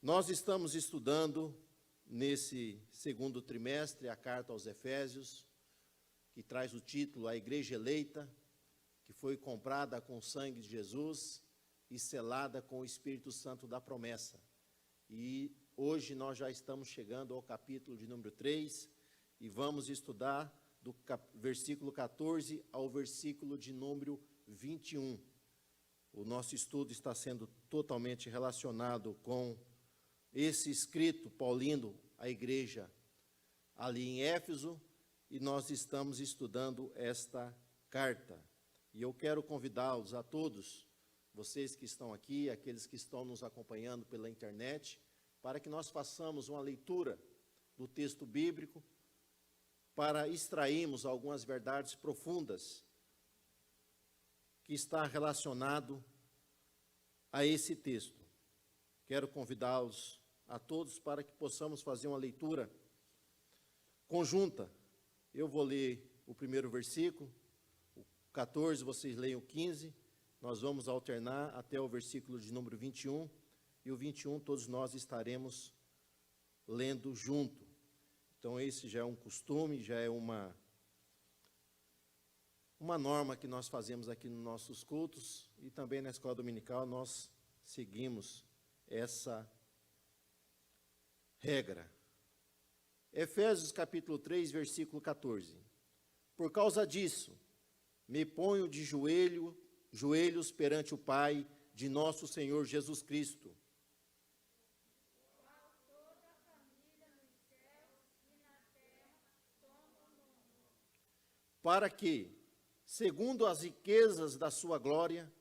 Nós estamos estudando, nesse segundo trimestre, a carta aos Efésios, que traz o título A Igreja Eleita, que foi comprada com o sangue de Jesus e selada com o Espírito Santo da promessa. E hoje nós já estamos chegando ao capítulo de número 3 e vamos estudar do versículo 14 ao versículo de número 21. O nosso estudo está sendo totalmente relacionado com esse escrito paulino à igreja ali em Éfeso, e nós estamos estudando esta carta. E eu quero convidá-los a todos, vocês que estão aqui, aqueles que estão nos acompanhando pela internet, para que nós façamos uma leitura do texto bíblico, para extrairmos algumas verdades profundas que está relacionado a esse texto. Quero convidá-los a todos para que possamos fazer uma leitura conjunta. Eu vou ler o primeiro versículo, o 14, vocês leiam o 15, nós vamos alternar até o versículo de número 21, e o 21 todos nós estaremos lendo junto. Então esse já é um costume, já é uma norma que nós fazemos aqui nos nossos cultos, e também na escola dominical nós seguimos essa regra. Efésios capítulo 3, versículo 14. Por causa disso, me ponho de joelhos perante o Pai de nosso Senhor Jesus Cristo, para que, segundo as riquezas da sua glória,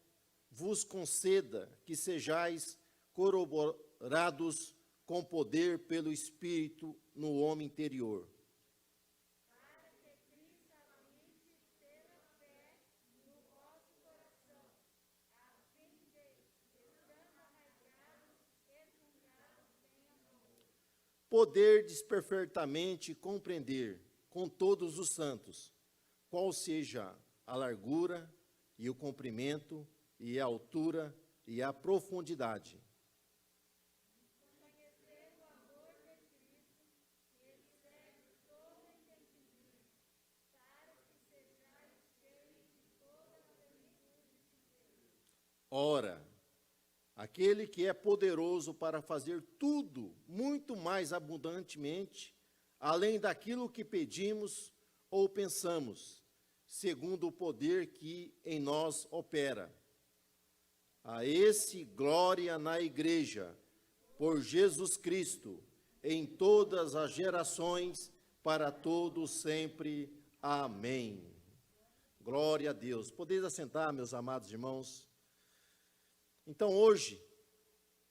vos conceda que sejais corroborados com poder pelo Espírito no homem interior. Para que Cristo habite pela fé no vosso coração, a fim de, estando arraigados e fundados em amor, poderdes perfeitamente compreender com todos os santos qual seja a largura e o comprimento e a altura e a profundidade. Conhecer o amor de Cristo, que excede todo entendimento, para que sejais cheios de toda a plenitude de Deus. Ora, aquele que é poderoso para fazer tudo muito mais abundantemente, além daquilo que pedimos ou pensamos, segundo o poder que em nós opera. A esse glória na igreja, por Jesus Cristo, em todas as gerações, para todos sempre. Amém. Glória a Deus. Podeis assentar, meus amados irmãos. Então, hoje,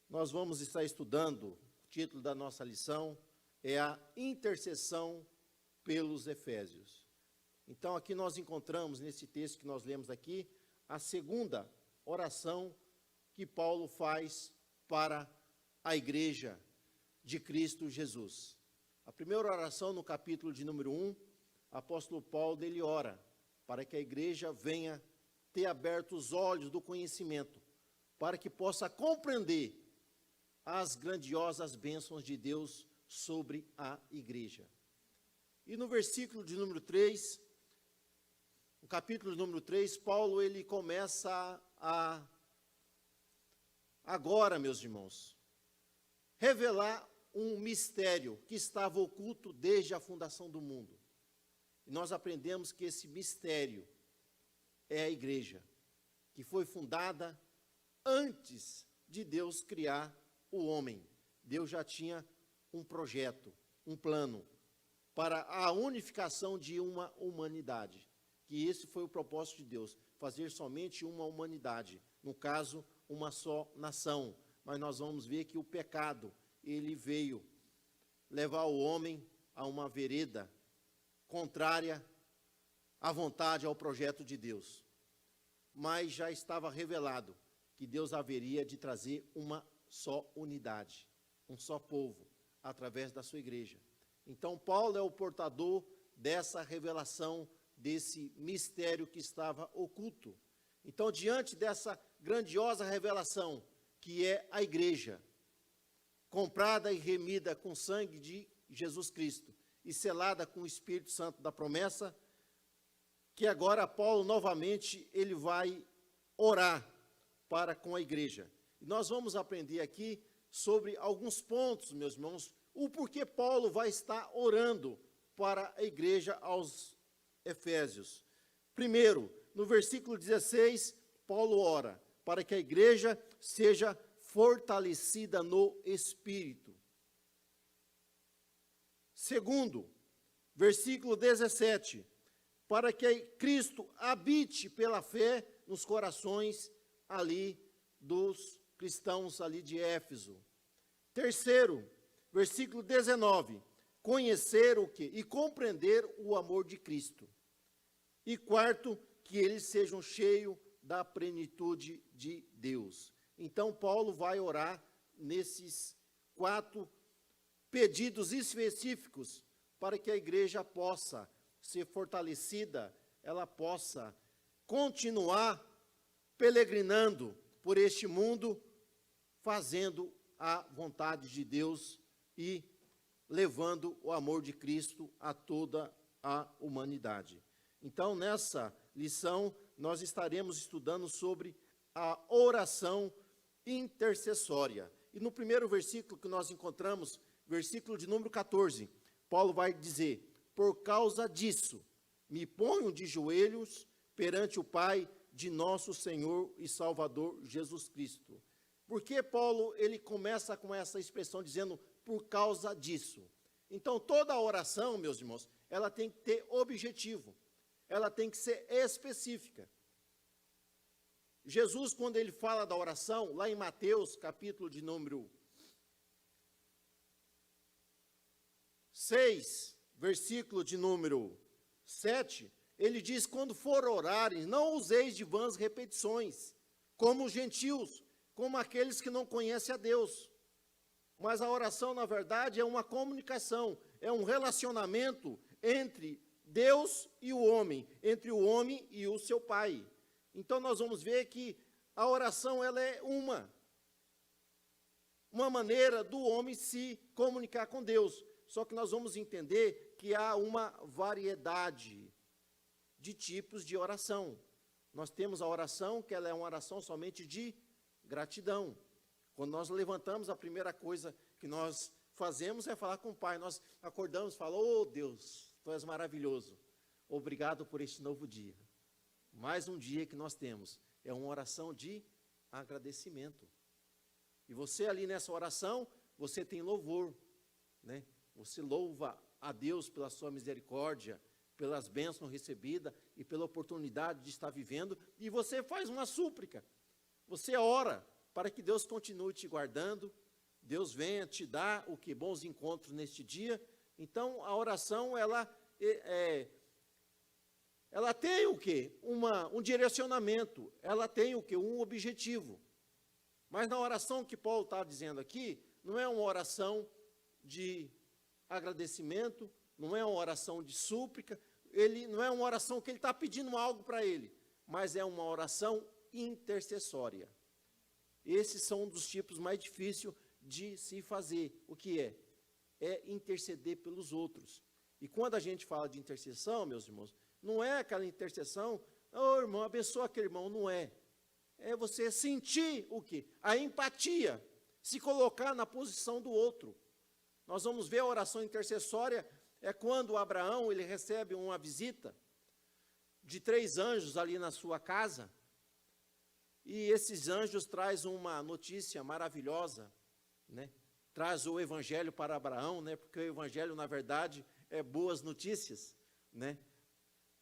nós vamos estar estudando, o título da nossa lição é a intercessão pelos Efésios. Então, aqui nós encontramos, nesse texto que nós lemos aqui, a segunda oração que Paulo faz para a igreja de Cristo Jesus. A primeira oração, no capítulo de número 1, apóstolo Paulo, ele ora para que a igreja venha ter aberto os olhos do conhecimento, para que possa compreender as grandiosas bênçãos de Deus sobre a igreja. E no versículo de número 3, no capítulo de número 3, Paulo ele começa agora, meus irmãos, revelar um mistério que estava oculto desde a fundação do mundo. E nós aprendemos que esse mistério é a igreja, que foi fundada antes de Deus criar o homem. Deus já tinha um projeto, um plano para a unificação de uma humanidade. Que esse foi o propósito de Deus, fazer somente uma humanidade, no caso, uma só nação. Mas nós vamos ver que o pecado, ele veio levar o homem a uma vereda contrária à vontade, ao projeto de Deus. Mas já estava revelado que Deus haveria de trazer uma só unidade, um só povo, através da sua igreja. Então, Paulo é o portador dessa revelação, desse mistério que estava oculto. Então, diante dessa grandiosa revelação, que é a igreja, comprada e remida com o sangue de Jesus Cristo e selada com o Espírito Santo da promessa, que agora Paulo novamente ele vai orar para com a igreja. E nós vamos aprender aqui sobre alguns pontos, meus irmãos, o porquê Paulo vai estar orando para a igreja aos Efésios. Primeiro, no versículo 16, Paulo ora para que a igreja seja fortalecida no Espírito. Segundo, versículo 17, para que Cristo habite pela fé nos corações ali dos cristãos ali de Éfeso. Terceiro, versículo 19, conhecer o quê? E compreender o amor de Cristo. E quarto, que eles sejam cheios da plenitude de Deus. Então, Paulo vai orar nesses 4 pedidos específicos para que a igreja possa ser fortalecida, ela possa continuar peregrinando por este mundo, fazendo a vontade de Deus e levando o amor de Cristo a toda a humanidade. Então, nessa lição, nós estaremos estudando sobre a oração intercessória. E no primeiro versículo que nós encontramos, versículo de número 14, Paulo vai dizer: por causa disso, me ponho de joelhos perante o Pai de nosso Senhor e Salvador Jesus Cristo. Por que Paulo ele começa com essa expressão dizendo por causa disso? Então, toda oração, meus irmãos, ela tem que ter objetivo. Ela tem que ser específica. Jesus, quando ele fala da oração, lá em Mateus, capítulo de número 6, versículo de número 7, ele diz: quando for orarem, não useis de vãs repetições, como os gentios, como aqueles que não conhecem a Deus. Mas a oração, na verdade, é uma comunicação, é um relacionamento entre Deus e o homem, entre o homem e o seu Pai. Então nós vamos ver que a oração ela é uma maneira do homem se comunicar com Deus. Só que nós vamos entender que há uma variedade de tipos de oração. Nós temos a oração que ela é uma oração somente de gratidão. Quando nós levantamos, a primeira coisa que nós fazemos é falar com o Pai. Nós acordamos e falamos: oh Deus, Tu és maravilhoso, obrigado por este novo dia. Mais um dia que nós temos, é uma oração de agradecimento. E você ali nessa oração, você tem louvor, né? Você louva a Deus pela sua misericórdia, pelas bênçãos recebidas e pela oportunidade de estar vivendo, e você faz uma súplica. Você ora para que Deus continue te guardando, Deus venha te dar o que? Bons encontros neste dia. Então, a oração, ela tem o quê? Um direcionamento, ela tem o quê? Um objetivo. Mas na oração que Paulo está dizendo aqui, não é uma oração de agradecimento, não é uma oração de súplica, não é uma oração que ele está pedindo algo para ele, mas é uma oração intercessória. Esses são um dos tipos mais difíceis de se fazer. O que é? É interceder pelos outros. E quando a gente fala de intercessão, meus irmãos, não é aquela intercessão, oh irmão, abençoa aquele irmão, não é. É você sentir o quê? A empatia, se colocar na posição do outro. Nós vamos ver a oração intercessória, é quando Abraão ele recebe uma visita de 3 anjos ali na sua casa, e esses anjos trazem uma notícia maravilhosa, né? Traz o evangelho para Abraão, né? Porque o evangelho, na verdade, é boas notícias, né?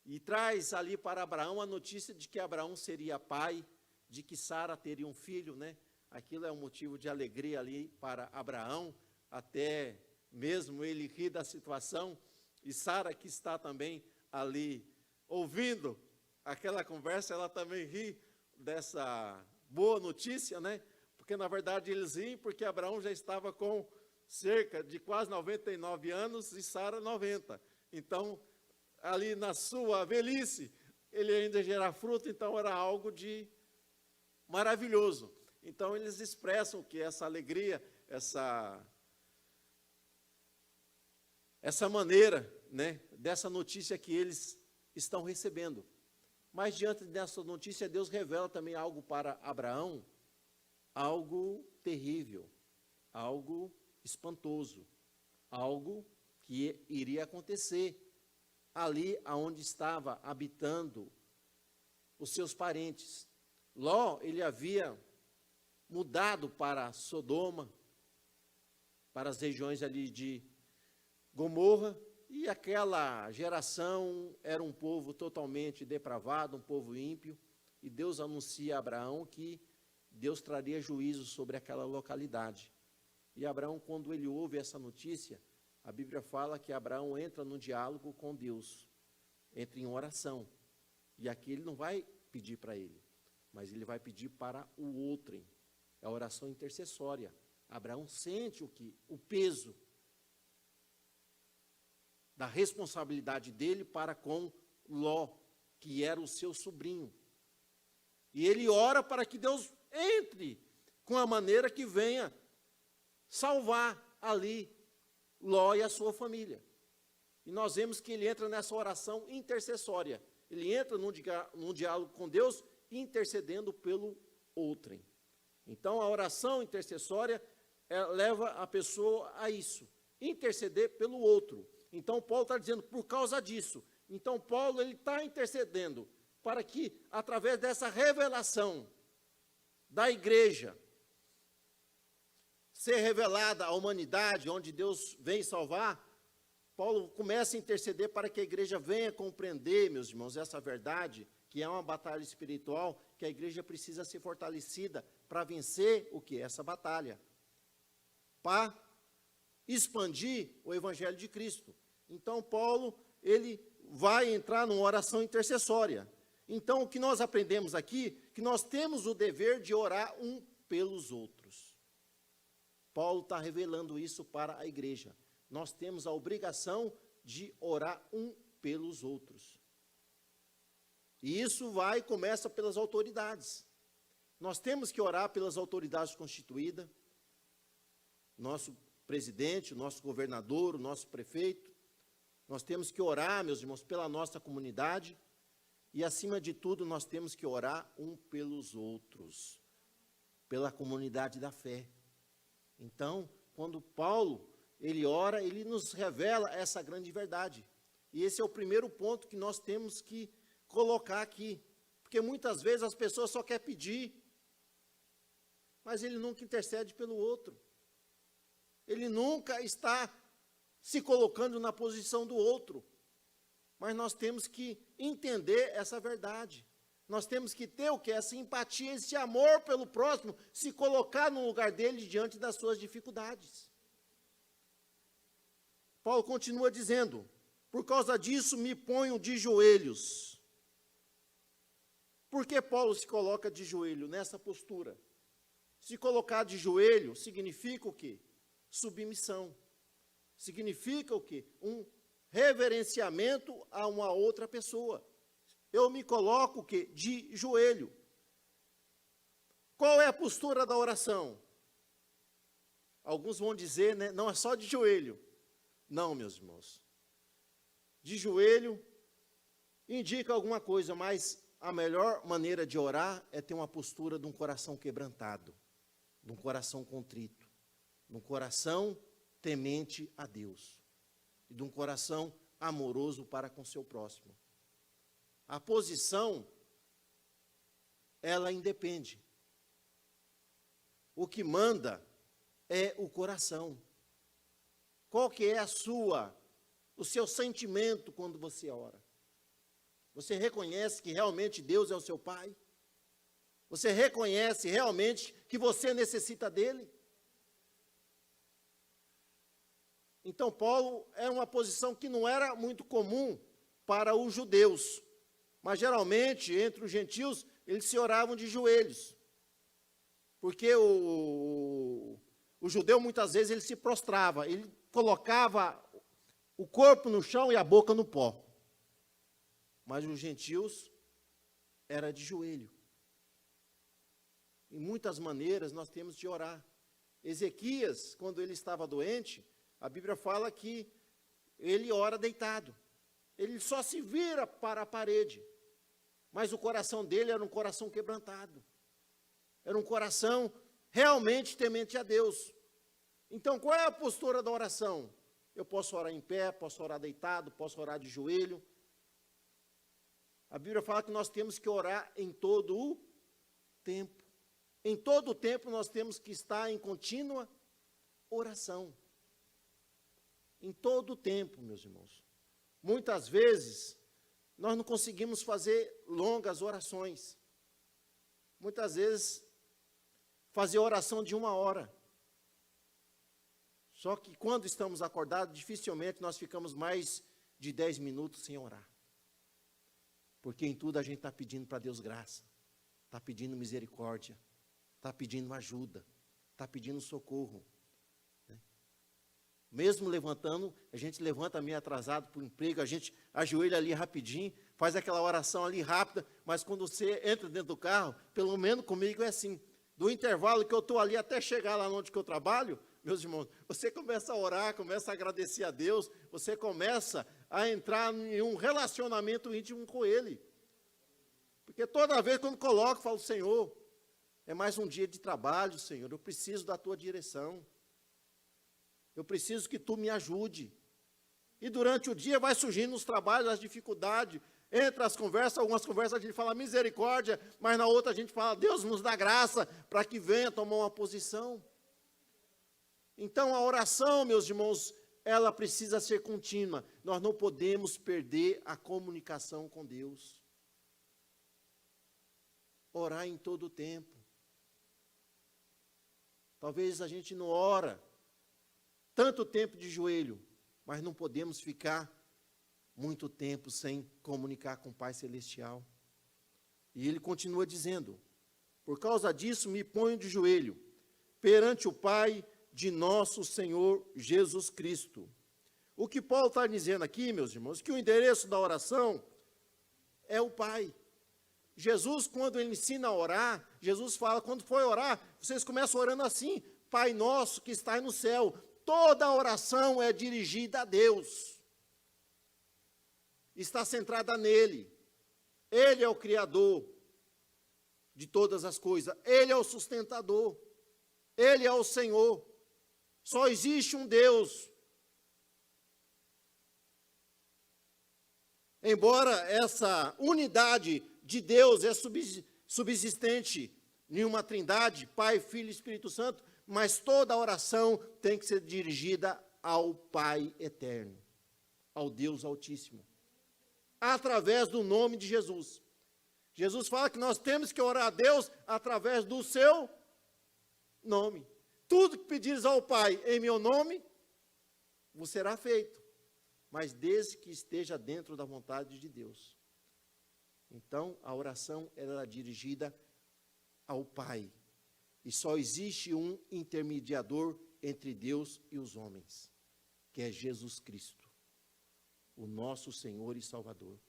E traz ali para Abraão a notícia de que Abraão seria pai, de que Sara teria um filho, né? Aquilo é um motivo de alegria ali para Abraão, até mesmo ele ri da situação, e Sara, que está também ali ouvindo aquela conversa, ela também ri dessa boa notícia, né? Porque na verdade eles riem porque Abraão já estava com cerca de quase 99 anos e Sara 90. Então, ali na sua velhice, ele ainda gera fruto, então era algo de maravilhoso. Então eles expressam que essa alegria essa maneira, né, dessa notícia que eles estão recebendo. Mas diante dessa notícia, Deus revela também algo para Abraão, algo terrível, algo espantoso, algo que iria acontecer ali aonde estava habitando os seus parentes. Ló, ele havia mudado para Sodoma, para as regiões ali de Gomorra, e aquela geração era um povo totalmente depravado, um povo ímpio, e Deus anuncia a Abraão que Deus traria juízo sobre aquela localidade. E Abraão, quando ele ouve essa notícia, a Bíblia fala que Abraão entra num diálogo com Deus, entra em oração, e aqui ele não vai pedir para ele, mas ele vai pedir para o outrem, é a oração intercessória. Abraão sente o peso da responsabilidade dele para com Ló, que era o seu sobrinho. E ele ora para que Deus entre com a maneira que venha salvar ali Ló e a sua família. E nós vemos que ele entra nessa oração intercessória. Ele entra num diálogo com Deus, intercedendo pelo outrem. Então, a oração intercessória leva a pessoa a isso, interceder pelo outro. Então, Paulo está dizendo, por causa disso. Então, Paulo está intercedendo para que, através dessa revelação da igreja, ser revelada à humanidade, onde Deus vem salvar, Paulo começa a interceder para que a igreja venha compreender, meus irmãos, essa verdade, que é uma batalha espiritual, que a igreja precisa ser fortalecida para vencer o que? Essa batalha. Para expandir o evangelho de Cristo. Então, Paulo, ele vai entrar numa oração intercessória. Então, o que nós aprendemos aqui, que nós temos o dever de orar um pelos outros. Paulo está revelando isso para a igreja. Nós temos a obrigação de orar um pelos outros. E isso começa pelas autoridades. Nós temos que orar pelas autoridades constituídas, nosso presidente, o nosso governador, o nosso prefeito. Nós temos que orar, meus irmãos, pela nossa comunidade. E, acima de tudo, nós temos que orar um pelos outros, pela comunidade da fé. Então, quando Paulo, ele ora, ele nos revela essa grande verdade. E esse é o primeiro ponto que nós temos que colocar aqui. Porque muitas vezes as pessoas só querem pedir, mas ele nunca intercede pelo outro. Ele nunca está se colocando na posição do outro. Mas nós temos que entender essa verdade. Nós temos que ter o que? Essa empatia, esse amor pelo próximo, se colocar no lugar dele diante das suas dificuldades. Paulo continua dizendo, por causa disso me ponho de joelhos. Por que Paulo se coloca de joelho nessa postura? Se colocar de joelho significa o quê? Submissão. Significa o quê? Um reverenciamento a uma outra pessoa. Eu me coloco o quê? De joelho. Qual é a postura da oração? Alguns vão dizer, né, não é só de joelho. Não, meus irmãos. De joelho indica alguma coisa, mas a melhor maneira de orar é ter uma postura de um coração quebrantado, de um coração contrito, de um coração temente a Deus, e de um coração amoroso para com seu próximo. A posição, ela independe. O que manda é o coração. Qual que é o seu sentimento quando você ora? Você reconhece que realmente Deus é o seu Pai? Você reconhece realmente que você necessita dele? Então, Paulo é uma posição que não era muito comum para os judeus. Mas, geralmente, entre os gentios, eles se oravam de joelhos. Porque o judeu, muitas vezes, ele se prostrava. Ele colocava o corpo no chão e a boca no pó. Mas os gentios era de joelho. Em muitas maneiras, nós temos de orar. Ezequias, quando ele estava doente, a Bíblia fala que ele ora deitado. Ele só se vira para a parede. Mas o coração dele era um coração quebrantado. Era um coração realmente temente a Deus. Então, qual é a postura da oração? Eu posso orar em pé, posso orar deitado, posso orar de joelho. A Bíblia fala que nós temos que orar em todo o tempo. Em todo o tempo nós temos que estar em contínua oração. Em todo o tempo, meus irmãos. Muitas vezes, nós não conseguimos fazer longas orações. Muitas vezes, fazer oração de 1 hora. Só que quando estamos acordados, dificilmente nós ficamos mais de 10 minutos sem orar. Porque em tudo a gente está pedindo para Deus graça, está pedindo misericórdia, está pedindo ajuda, está pedindo socorro. Né? Mesmo levantando, a gente levanta meio atrasado para o emprego, a gente ajoelha ali rapidinho, faz aquela oração ali rápida, mas quando você entra dentro do carro, pelo menos comigo é assim, do intervalo que eu estou ali até chegar lá onde que eu trabalho, meus irmãos, você começa a orar, começa a agradecer a Deus, você começa a entrar em um relacionamento íntimo com Ele. Porque toda vez quando coloco, falo, Senhor, é mais um dia de trabalho, Senhor, eu preciso da Tua direção. Eu preciso que Tu me ajude. E durante o dia vai surgindo os trabalhos, as dificuldades, entre as conversas, algumas conversas a gente fala misericórdia, mas na outra a gente fala, Deus nos dá graça para que venha tomar uma posição. Então, a oração, meus irmãos, ela precisa ser contínua. Nós não podemos perder a comunicação com Deus. Orar em todo o tempo. Talvez a gente não ora tanto tempo de joelho, mas não podemos ficar muito tempo sem comunicar com o Pai Celestial. E ele continua dizendo, por causa disso me ponho de joelho perante o Pai de nosso Senhor Jesus Cristo. O que Paulo está dizendo aqui, meus irmãos, que o endereço da oração é o Pai. Jesus, quando ele ensina a orar, Jesus fala, quando for orar, vocês começam orando assim, Pai nosso que está no céu. Toda a oração é dirigida a Deus. Está centrada nele. Ele é o Criador de todas as coisas. Ele é o sustentador. Ele é o Senhor. Só existe um Deus. Embora essa unidade de Deus é subsistente em uma trindade, Pai, Filho e Espírito Santo, mas toda oração tem que ser dirigida ao Pai eterno, ao Deus Altíssimo, através do nome de Jesus. Jesus fala que nós temos que orar a Deus através do seu nome. Tudo que pedires ao Pai em meu nome, vos será feito, mas desde que esteja dentro da vontade de Deus. Então, a oração ela é dirigida ao Pai. E só existe um intermediador entre Deus e os homens, que é Jesus Cristo, o nosso Senhor e Salvador.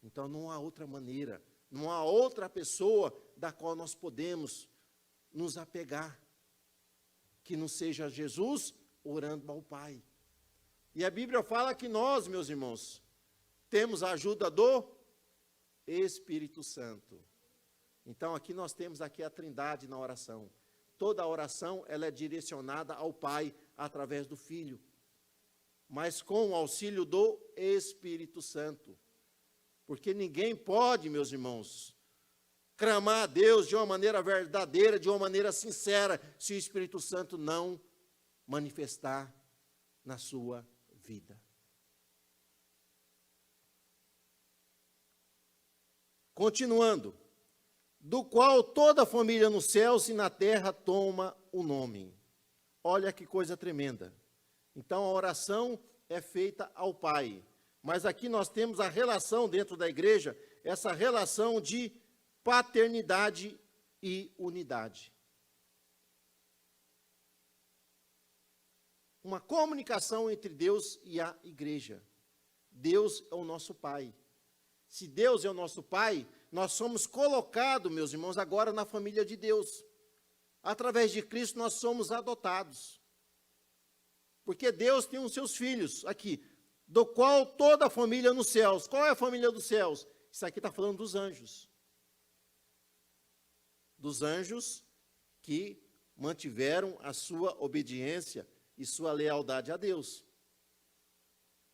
Então, não há outra maneira, não há outra pessoa da qual nós podemos nos apegar, que não seja Jesus orando ao Pai. E a Bíblia fala que nós, meus irmãos, temos a ajuda do Espírito Santo. Então, aqui nós temos aqui a trindade na oração. Toda a oração, ela é direcionada ao Pai, através do Filho. Mas com o auxílio do Espírito Santo. Porque ninguém pode, meus irmãos, clamar a Deus de uma maneira verdadeira, de uma maneira sincera, se o Espírito Santo não manifestar na sua vida. Continuando, do qual toda a família nos céus e na terra toma o nome. Olha que coisa tremenda. Então a oração é feita ao Pai. Mas aqui nós temos a relação dentro da igreja, essa relação de paternidade e unidade. Uma comunicação entre Deus e a igreja. Deus é o nosso Pai. Se Deus é o nosso Pai, nós somos colocados, meus irmãos, agora na família de Deus. Através de Cristo nós somos adotados. Porque Deus tem os seus filhos aqui, do qual toda a família nos céus. Qual é a família dos céus? Isso aqui está falando dos anjos. Dos anjos que mantiveram a sua obediência e sua lealdade a Deus.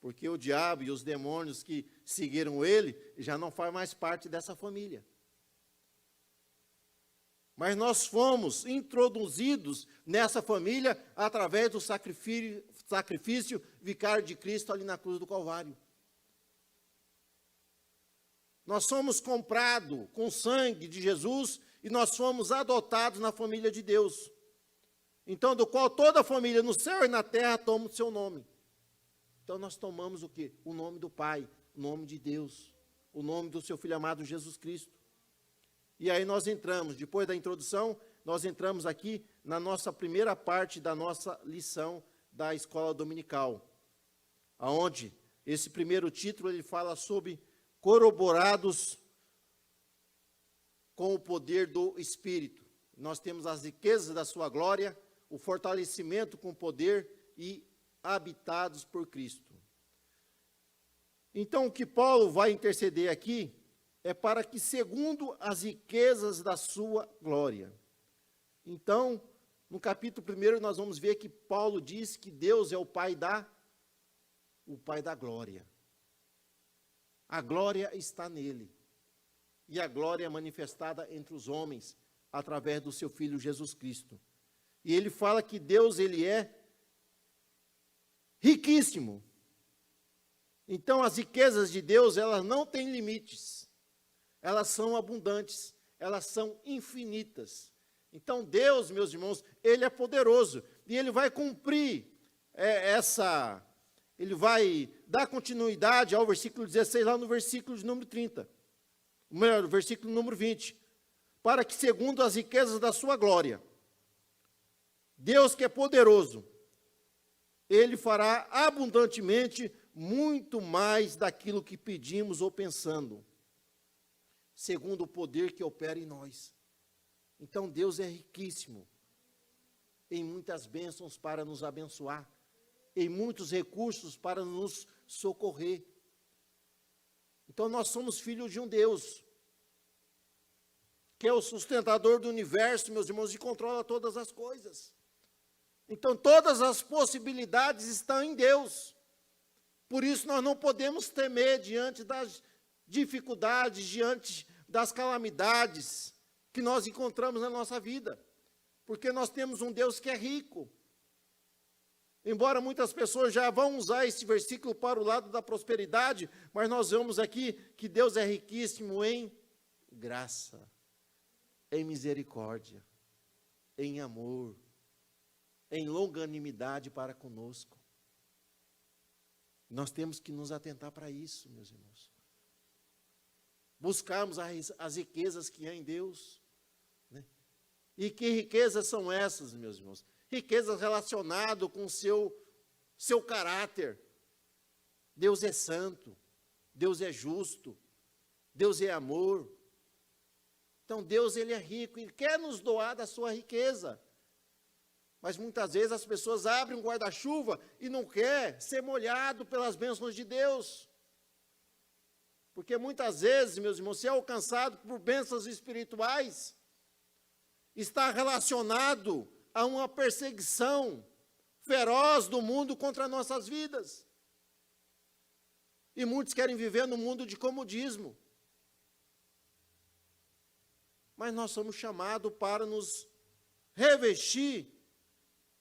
Porque o diabo e os demônios que seguiram ele já não fazem mais parte dessa família. Mas nós fomos introduzidos nessa família através do sacrifício vicário de Cristo ali na cruz do Calvário. Nós somos comprados com o sangue de Jesus e nós fomos adotados na família de Deus. Então, do qual toda a família no céu e na terra toma o seu nome. Então, nós tomamos o quê? O nome do Pai, o nome de Deus, o nome do seu Filho amado Jesus Cristo. E aí nós entramos, depois da introdução, nós entramos aqui na nossa primeira parte da nossa lição da escola dominical, aonde esse primeiro título ele fala sobre corroborados com o poder do Espírito. Nós temos as riquezas da sua glória, o fortalecimento com o poder e habitados por Cristo. Então, o que Paulo vai interceder aqui é para que, segundo as riquezas da sua glória. Então, no capítulo 1, nós vamos ver que Paulo diz que Deus é o Pai da glória. A glória está nele. E a glória é manifestada entre os homens, através do seu Filho Jesus Cristo. E ele fala que Deus, ele é riquíssimo. Então, as riquezas de Deus, elas não têm limites. Elas são abundantes, elas são infinitas. Então, Deus, meus irmãos, ele é poderoso. E ele vai cumprir ele vai dar continuidade ao versículo 16, lá no versículo de número 30. No versículo número 20. Para que, segundo as riquezas da sua glória, Deus que é poderoso, ele fará abundantemente muito mais daquilo que pedimos ou pensando, segundo o poder que opera em nós. Então Deus é riquíssimo em muitas bênçãos para nos abençoar, em muitos recursos para nos socorrer. Então nós somos filhos de um Deus, que é o sustentador do universo, meus irmãos, e controla todas as coisas. Então todas as possibilidades estão em Deus. Por isso nós não podemos temer diante das dificuldades, diante das calamidades que nós encontramos na nossa vida. Porque nós temos um Deus que é rico. Embora muitas pessoas já vão usar esse versículo para o lado da prosperidade, mas nós vemos aqui que Deus é riquíssimo em graça, em misericórdia, em amor, em longanimidade para conosco. Nós temos que nos atentar para isso, meus irmãos. Buscarmos as riquezas que há em Deus. Né? E que riquezas são essas, meus irmãos? Riquezas relacionadas com o seu caráter. Deus é santo, Deus é justo, Deus é amor. Então Deus, ele é rico, Ele quer nos doar da sua riqueza. Mas muitas vezes as pessoas abrem um guarda-chuva e não quer ser molhado pelas bênçãos de Deus. Porque muitas vezes, meus irmãos, ser alcançado por bênçãos espirituais está relacionado a uma perseguição feroz do mundo contra nossas vidas. E muitos querem viver no mundo de comodismo. Mas nós somos chamados para nos revestir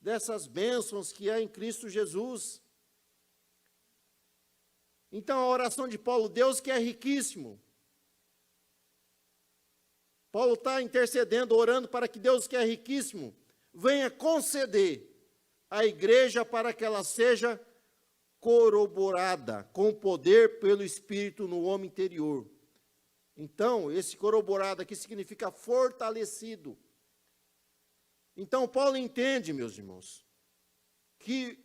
dessas bênçãos que há em Cristo Jesus. Então a oração de Paulo, Deus que é riquíssimo. Paulo está intercedendo, orando para que Deus que é riquíssimo venha conceder à igreja para que ela seja corroborada com poder pelo Espírito no homem interior. Então, esse corroborado aqui significa fortalecido. Então, Paulo entende, meus irmãos, que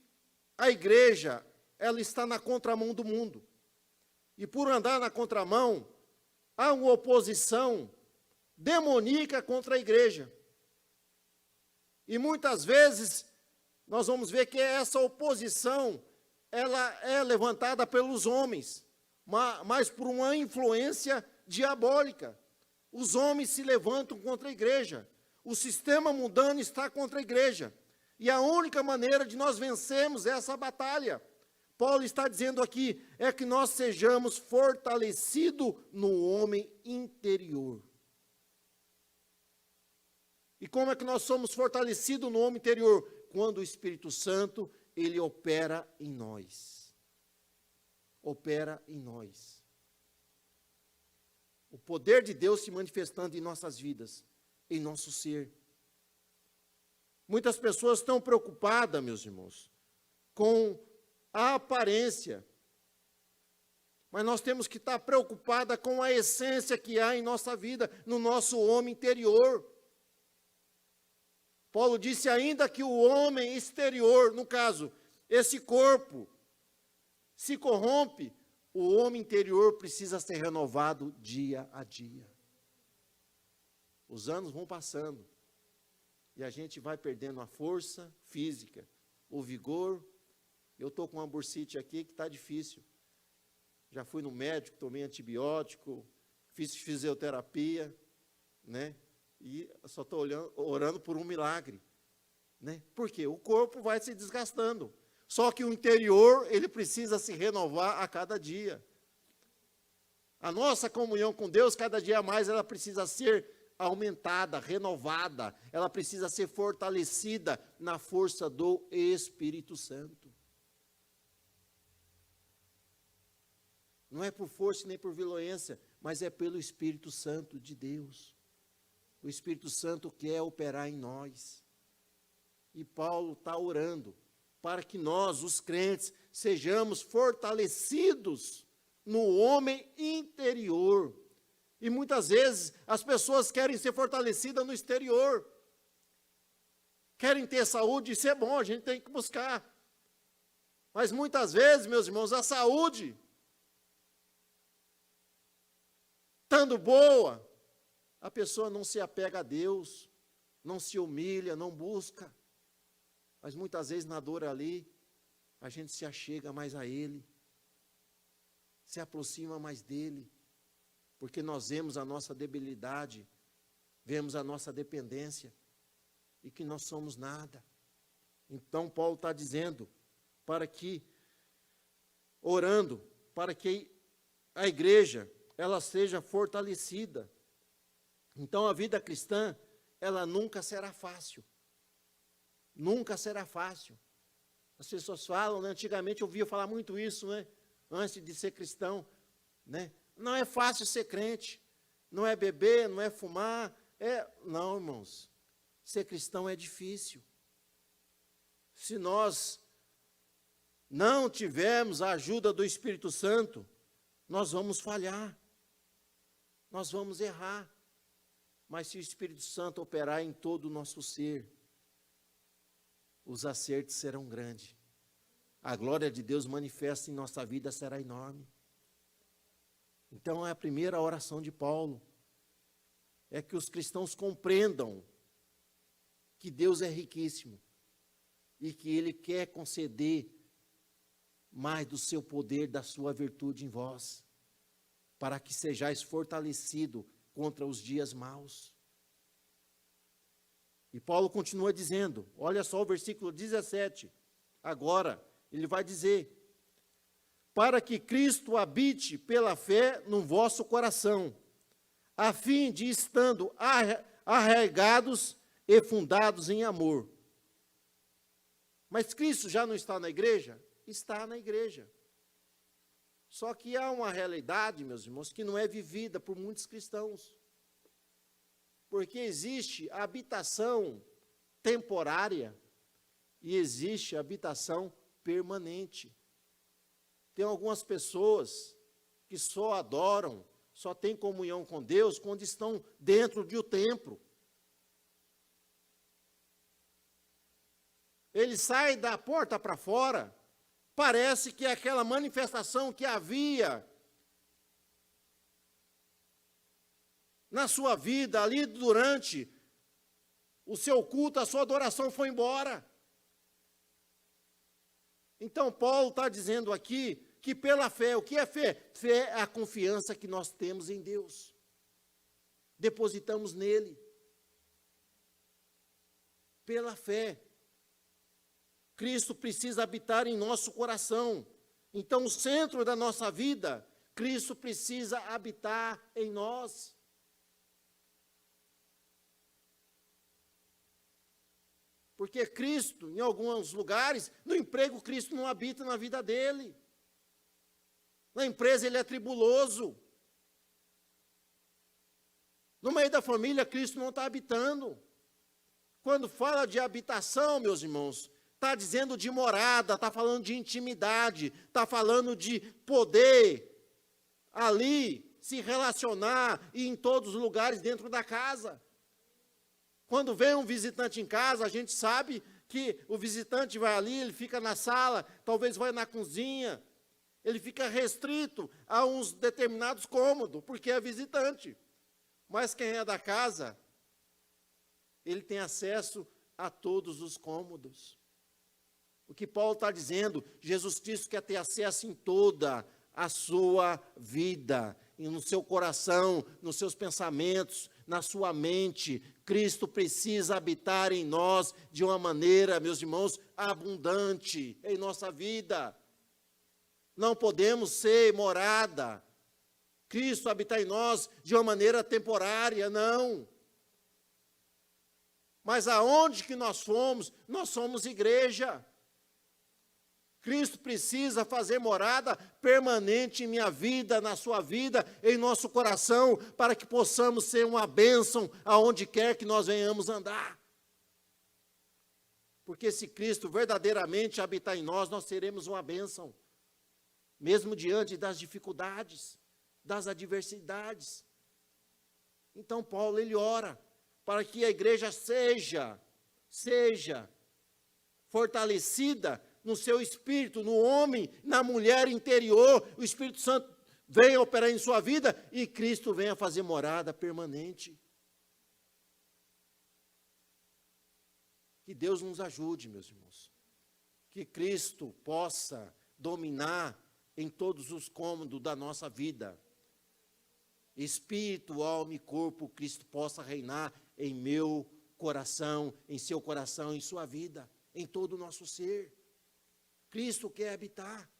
a igreja, ela está na contramão do mundo. E por andar na contramão, há uma oposição demoníaca contra a igreja. E muitas vezes nós vamos ver que essa oposição, ela é levantada pelos homens, mas por uma influência diabólica. Os homens se levantam contra a igreja. O sistema mundano está contra a igreja. E a única maneira de nós vencermos essa batalha, Paulo está dizendo aqui, é que nós sejamos fortalecidos no homem interior. E como é que nós somos fortalecidos no homem interior? Quando o Espírito Santo, ele opera em nós. Opera em nós. O poder de Deus se manifestando em nossas vidas, em nosso ser. Muitas pessoas estão preocupadas, meus irmãos, com a aparência. Mas nós temos que estar preocupados com a essência que há em nossa vida, no nosso homem interior. Paulo disse ainda que o homem exterior, no caso, esse corpo, se corrompe, o homem interior precisa ser renovado dia a dia. Os anos vão passando e a gente vai perdendo a força física, o vigor. Eu estou com uma bursite aqui que está difícil. Já fui no médico, tomei antibiótico, fiz fisioterapia, né? E só estou orando por um milagre, né? Porque o corpo vai se desgastando. Só que o interior, ele precisa se renovar a cada dia. A nossa comunhão com Deus, cada dia mais, ela precisa ser aumentada, renovada. Ela precisa ser fortalecida na força do Espírito Santo. Não é por força nem por violência, mas é pelo Espírito Santo de Deus. O Espírito Santo quer operar em nós. E Paulo está orando para que nós, os crentes, sejamos fortalecidos no homem interior. E muitas vezes as pessoas querem ser fortalecidas no exterior. Querem ter saúde, isso é bom, a gente tem que buscar. Mas muitas vezes, meus irmãos, a saúde, estando boa, a pessoa não se apega a Deus, não se humilha, não busca. Mas muitas vezes na dor ali, a gente se achega mais a Ele, se aproxima mais dEle, porque nós vemos a nossa debilidade, vemos a nossa dependência, e que nós somos nada. Então Paulo está dizendo, orando, para que a igreja, ela seja fortalecida. Então a vida cristã, ela nunca será fácil. Nunca será fácil. As pessoas falam, né? Antigamente eu ouvia falar muito isso, né? Antes de ser cristão, né? Não é fácil ser crente, não é beber, não é fumar, não, irmãos, ser cristão é difícil. Se nós não tivermos a ajuda do Espírito Santo, nós vamos falhar, nós vamos errar. Mas se o Espírito Santo operar em todo o nosso ser, os acertos serão grandes. A glória de Deus manifesta em nossa vida será enorme. Então é a primeira oração de Paulo, é que os cristãos compreendam que Deus é riquíssimo e que Ele quer conceder mais do seu poder, da sua virtude em vós, para que sejais fortalecidos contra os dias maus. E Paulo continua dizendo, olha só o versículo 17, agora ele vai dizer, para que Cristo habite pela fé no vosso coração, a fim de, estando arraigados e fundados em amor. Mas Cristo já não está na igreja? Está na igreja. Só que há uma realidade, meus irmãos, que não é vivida por muitos cristãos. Porque existe a habitação temporária e existe a habitação permanente. Tem algumas pessoas que só adoram, só têm comunhão com Deus quando estão dentro de um templo. Ele sai da porta para fora, parece que aquela manifestação que havia na sua vida ali durante o seu culto, a sua adoração foi embora. Então, Paulo está dizendo aqui que pela fé, o que é fé? Fé é a confiança que nós temos em Deus. Depositamos nele. Pela fé. Cristo precisa habitar em nosso coração. Então, o centro da nossa vida, Cristo precisa habitar em nós. Porque Cristo, em alguns lugares, no emprego, Cristo não habita na vida dele. Na empresa, ele é tribuloso. No meio da família, Cristo não está habitando. Quando fala de habitação, meus irmãos, está dizendo de morada, está falando de intimidade, está falando de poder ali se relacionar e em todos os lugares dentro da casa. Quando vem um visitante em casa, a gente sabe que o visitante vai ali, ele fica na sala, talvez vai na cozinha, ele fica restrito a uns determinados cômodos, porque é visitante. Mas quem é da casa, ele tem acesso a todos os cômodos. O que Paulo está dizendo, Jesus Cristo quer ter acesso em toda a sua vida, no seu coração, nos seus pensamentos, na sua mente. Cristo precisa habitar em nós de uma maneira, meus irmãos, abundante em nossa vida. Não podemos ser morada. Cristo habitar em nós de uma maneira temporária, não. Mas aonde que nós somos igreja. Cristo precisa fazer morada permanente em minha vida, na sua vida, em nosso coração, para que possamos ser uma bênção aonde quer que nós venhamos andar. Porque se Cristo verdadeiramente habitar em nós, nós seremos uma bênção, mesmo diante das dificuldades, das adversidades. Então Paulo, ele ora para que a igreja seja fortalecida no seu espírito, no homem, na mulher interior, o Espírito Santo venha operar em sua vida e Cristo venha fazer morada permanente. Que Deus nos ajude, meus irmãos. Que Cristo possa dominar em todos os cômodos da nossa vida. Espírito, alma e corpo, Cristo possa reinar em meu coração, em seu coração, em sua vida, em todo o nosso ser. Cristo quer habitar.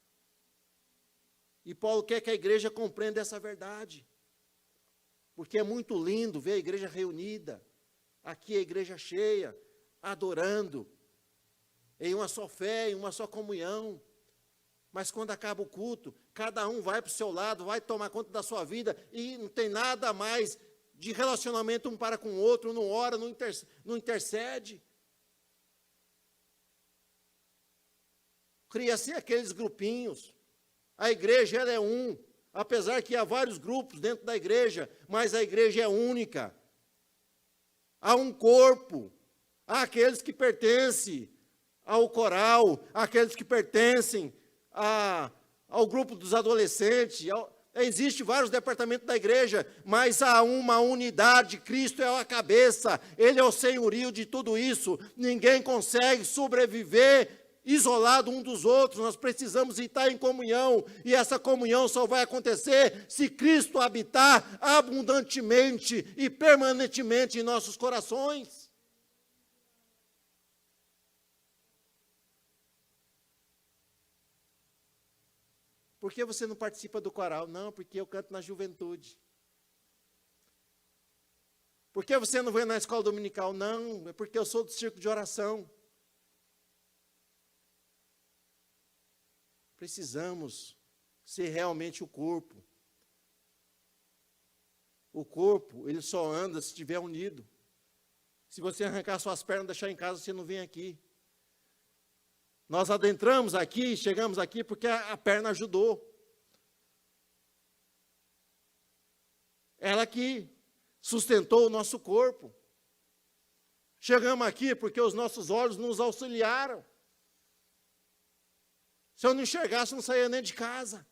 E Paulo quer que a igreja compreenda essa verdade. Porque é muito lindo ver a igreja reunida, aqui a igreja cheia, adorando, em uma só fé, em uma só comunhão. Mas quando acaba o culto, cada um vai para o seu lado, vai tomar conta da sua vida, e não tem nada mais de relacionamento um para com o outro, não ora, não intercede. Cria-se aqueles grupinhos. A igreja ela é um, apesar que há vários grupos dentro da igreja, mas a igreja é única. Há um corpo, há aqueles que pertencem ao coral, há aqueles que pertencem ao grupo dos adolescentes. Existem vários departamentos da igreja, mas há uma unidade. Cristo é a cabeça, Ele é o senhorio de tudo isso. Ninguém consegue sobreviver isolado um dos outros. Nós precisamos estar em comunhão, e essa comunhão só vai acontecer se Cristo habitar abundantemente e permanentemente em nossos corações. Por que você não participa do coral? Não, porque eu canto na juventude. Por que você não vem na escola dominical? Não, é porque eu sou do círculo de oração. Precisamos ser realmente o corpo. O corpo, ele só anda se estiver unido. Se você arrancar suas pernas e deixar em casa, você não vem aqui. Nós adentramos aqui, chegamos aqui porque a perna ajudou. Ela que sustentou o nosso corpo. Chegamos aqui porque os nossos olhos nos auxiliaram. Se eu não enxergasse, eu não saía nem de casa.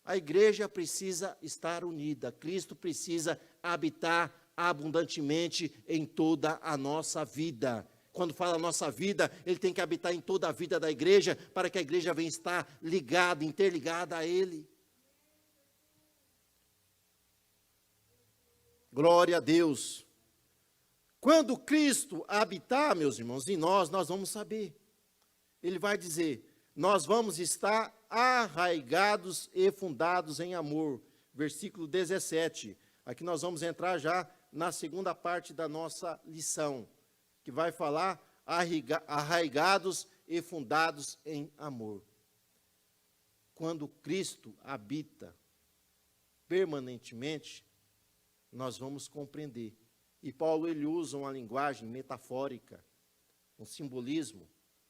A igreja precisa estar unida. Cristo precisa habitar abundantemente em toda a nossa vida. Quando fala nossa vida, ele tem que habitar em toda a vida da igreja, para que a igreja venha estar ligada, interligada a ele. Glória a Deus. Quando Cristo habitar, meus irmãos, em nós vamos saber. Ele vai dizer, nós vamos estar arraigados e fundados em amor. Versículo 17. Aqui nós vamos entrar já na segunda parte da nossa lição, que vai falar arraigados e fundados em amor. Quando Cristo habita permanentemente, nós vamos compreender. E Paulo, ele usa uma linguagem metafórica, um simbolismo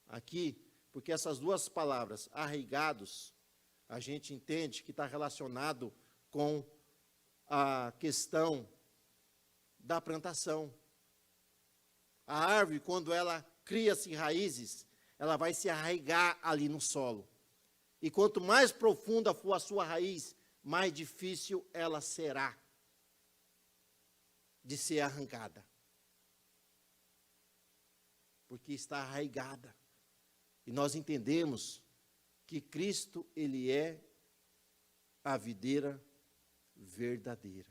aqui, porque essas duas palavras, arraigados, a gente entende que está relacionado com a questão da plantação. A árvore, quando ela cria-se raízes, ela vai se arraigar ali no solo. E quanto mais profunda for a sua raiz, mais difícil ela será de ser arrancada. Porque está arraigada. E nós entendemos que Cristo, ele é a videira verdadeira.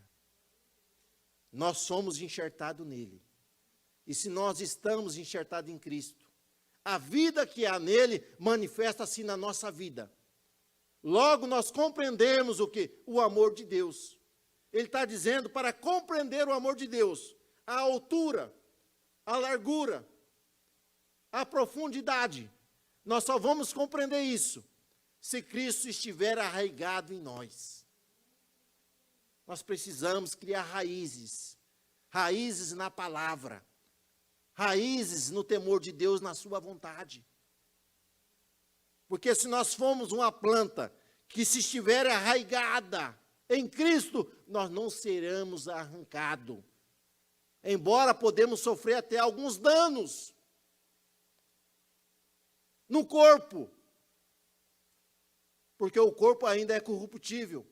Nós somos enxertados nele. E se nós estamos enxertados em Cristo, a vida que há nele manifesta-se na nossa vida. Logo nós compreendemos o que? O amor de Deus. Ele está dizendo para compreender o amor de Deus, a altura, a largura, a profundidade. Nós só vamos compreender isso se Cristo estiver arraigado em nós. Nós precisamos criar raízes, raízes na palavra, raízes no temor de Deus, na sua vontade. Porque se nós formos uma planta que se estiver arraigada em Cristo, nós não seremos arrancados. Embora podemos sofrer até alguns danos no corpo, porque o corpo ainda é corruptível.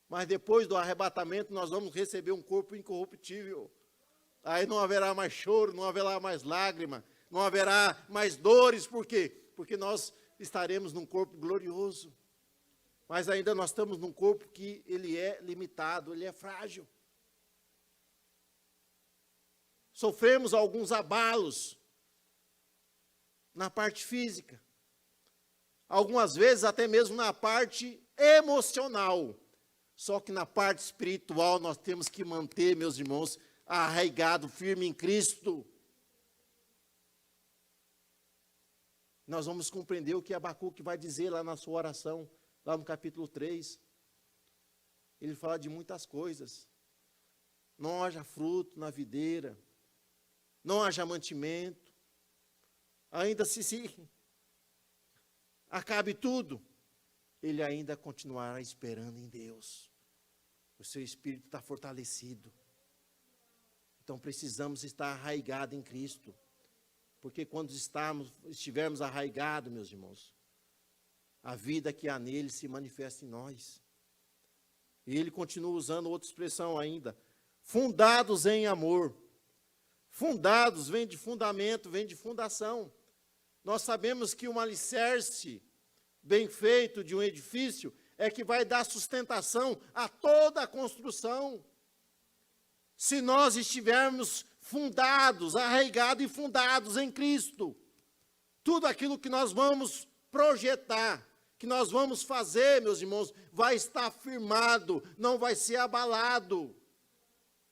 Mas depois do arrebatamento nós vamos receber um corpo incorruptível. Aí não haverá mais choro, não haverá mais lágrima, não haverá mais dores. Por quê? Porque nós estaremos num corpo glorioso. Mas ainda nós estamos num corpo que ele é limitado, ele é frágil. Sofremos alguns abalos na parte física. Algumas vezes até mesmo na parte emocional. Só que na parte espiritual nós temos que manter, meus irmãos, arraigado, firme em Cristo. Nós vamos compreender o que Abacuque vai dizer lá na sua oração, lá no capítulo 3. Ele fala de muitas coisas. Não haja fruto na videira, não haja mantimento, ainda se acabe tudo, ele ainda continuará esperando em Deus. O seu espírito está fortalecido. Então precisamos estar arraigados em Cristo. Porque quando estivermos arraigados, meus irmãos, a vida que há nele se manifesta em nós. E ele continua usando outra expressão ainda. Fundados em amor. Fundados vem de fundamento, vem de fundação. Nós sabemos que um alicerce bem feito de um edifício é que vai dar sustentação a toda a construção. Se nós estivermos fundados, arraigados e fundados em Cristo, tudo aquilo que nós vamos projetar, que nós vamos fazer, meus irmãos, vai estar firmado, não vai ser abalado.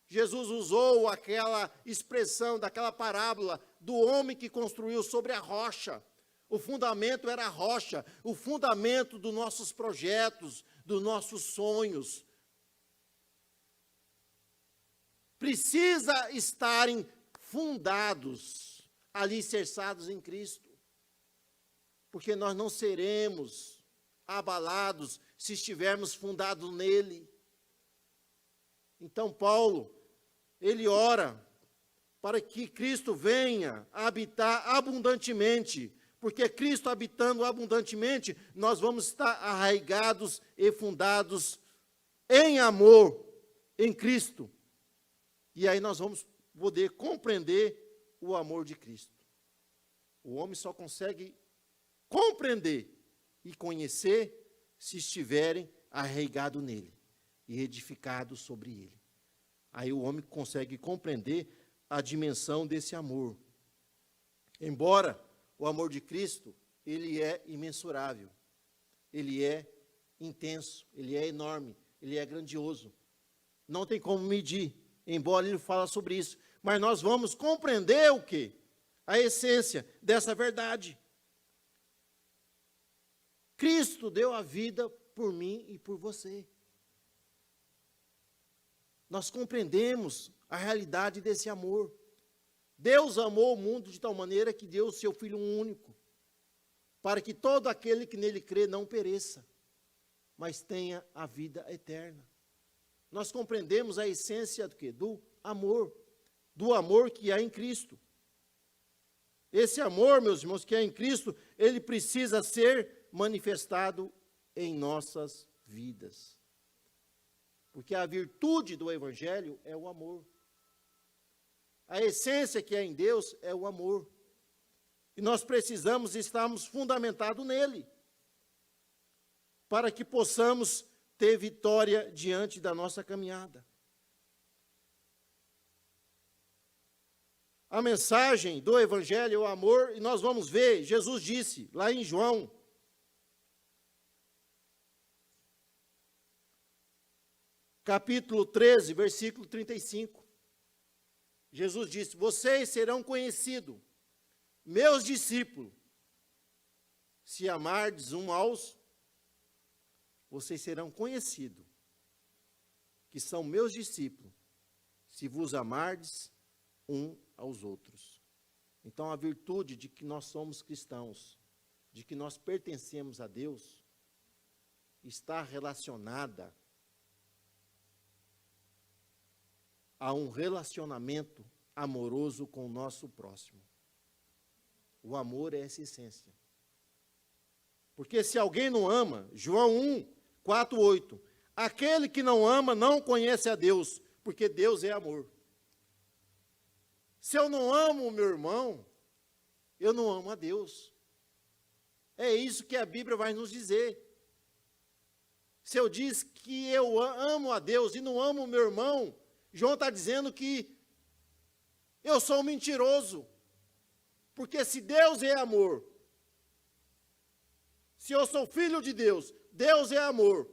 Jesus usou aquela expressão, daquela parábola, do homem que construiu sobre a rocha. O fundamento era a rocha, o fundamento dos nossos projetos, dos nossos sonhos. Precisa estarem fundados, alicerçados em Cristo. Porque nós não seremos abalados se estivermos fundados nele. Então Paulo, ele ora para que Cristo venha habitar abundantemente. Porque Cristo habitando abundantemente, nós vamos estar arraigados e fundados em amor em Cristo. E aí nós vamos poder compreender o amor de Cristo. O homem só consegue compreender e conhecer se estiverem arraigados nele e edificados sobre ele. Aí o homem consegue compreender a dimensão desse amor. Embora o amor de Cristo, ele é imensurável, ele é intenso, ele é enorme, ele é grandioso. Não tem como medir, embora ele fale sobre isso. Mas nós vamos compreender o quê? A essência dessa verdade. Cristo deu a vida por mim e por você. Nós compreendemos a realidade desse amor. Deus amou o mundo de tal maneira que deu o seu Filho único, para que todo aquele que nele crê não pereça, mas tenha a vida eterna. Nós compreendemos a essência do quê? Do amor que há em Cristo. Esse amor, meus irmãos, que há em Cristo, ele precisa ser manifestado em nossas vidas. Porque a virtude do Evangelho é o amor. A essência que há em Deus é o amor. E nós precisamos estarmos fundamentados nele, para que possamos ter vitória diante da nossa caminhada. A mensagem do Evangelho é o amor, e nós vamos ver, Jesus disse, lá em João, capítulo 13, versículo 35. Jesus disse: vocês serão conhecidos, meus discípulos, se amardes um aos, vocês serão conhecidos, que são meus discípulos, se vos amardes um aos outros. Então, a virtude de que nós somos cristãos, de que nós pertencemos a Deus, está relacionada a um relacionamento amoroso com o nosso próximo. O amor é essa essência. Porque se alguém não ama, João 1, 4, 8, aquele que não ama não conhece a Deus, porque Deus é amor. Se eu não amo o meu irmão, eu não amo a Deus. É isso que a Bíblia vai nos dizer. Se eu diz que eu amo a Deus e não amo o meu irmão, João está dizendo que eu sou um mentiroso. Porque se Deus é amor, se eu sou filho de Deus, Deus é amor,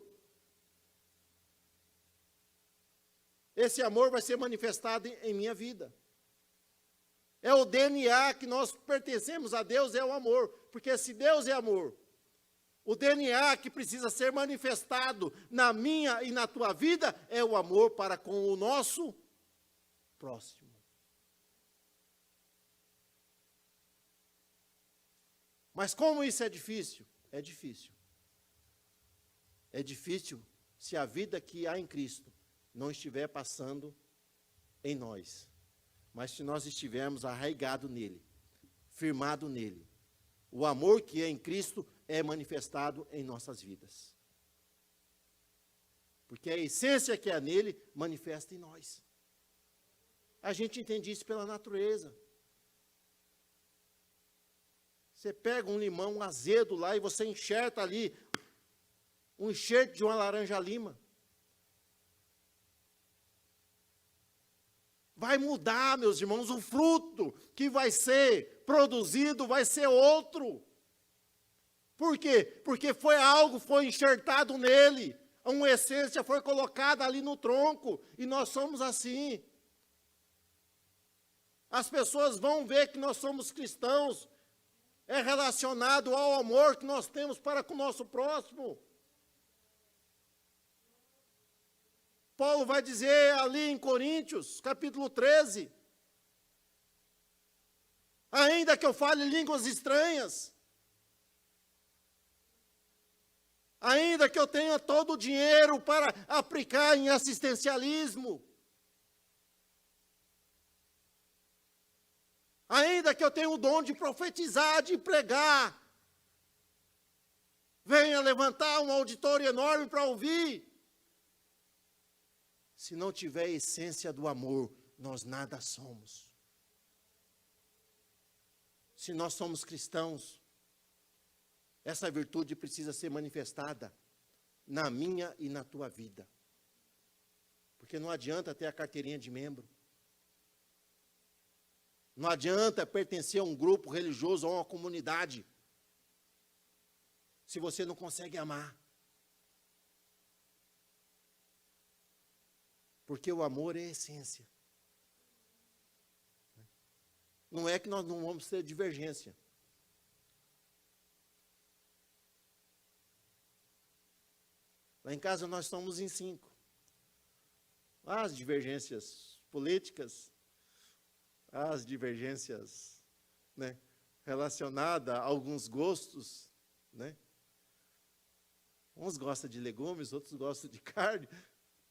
esse amor vai ser manifestado em minha vida. É o DNA que nós pertencemos a Deus, é o amor. Porque se Deus é amor, o DNA que precisa ser manifestado na minha e na tua vida é o amor para com o nosso próximo. Mas como isso é difícil? É difícil. É difícil se a vida que há em Cristo não estiver passando em nós. Mas se nós estivermos arraigados nele, firmado nele, o amor que é em Cristo é manifestado em nossas vidas. Porque a essência que há nele manifesta em nós. A gente entende isso pela natureza. Você pega um limão azedo lá e você enxerta ali um enxerto de uma laranja-lima. Vai mudar, meus irmãos, o fruto que vai ser produzido vai ser outro. Por quê? Porque foi enxertado nele, uma essência foi colocada ali no tronco, e nós somos assim. As pessoas vão ver que nós somos cristãos, é relacionado ao amor que nós temos para com o nosso próximo. Paulo vai dizer ali em Coríntios, capítulo 13, ainda que eu fale línguas estranhas, ainda que eu tenha todo o dinheiro para aplicar em assistencialismo, ainda que eu tenha o dom de profetizar, de pregar, venha levantar um auditório enorme para ouvir, se não tiver a essência do amor, nós nada somos. Se nós somos cristãos, essa virtude precisa ser manifestada na minha e na tua vida. Porque não adianta ter a carteirinha de membro. Não adianta pertencer a um grupo religioso ou a uma comunidade, se você não consegue amar. Porque o amor é a essência. Não é que nós não vamos ter divergência. Lá em casa nós estamos em 5. As divergências políticas, as divergências, né, relacionadas a alguns gostos, né? Uns gostam de legumes, outros gostam de carne.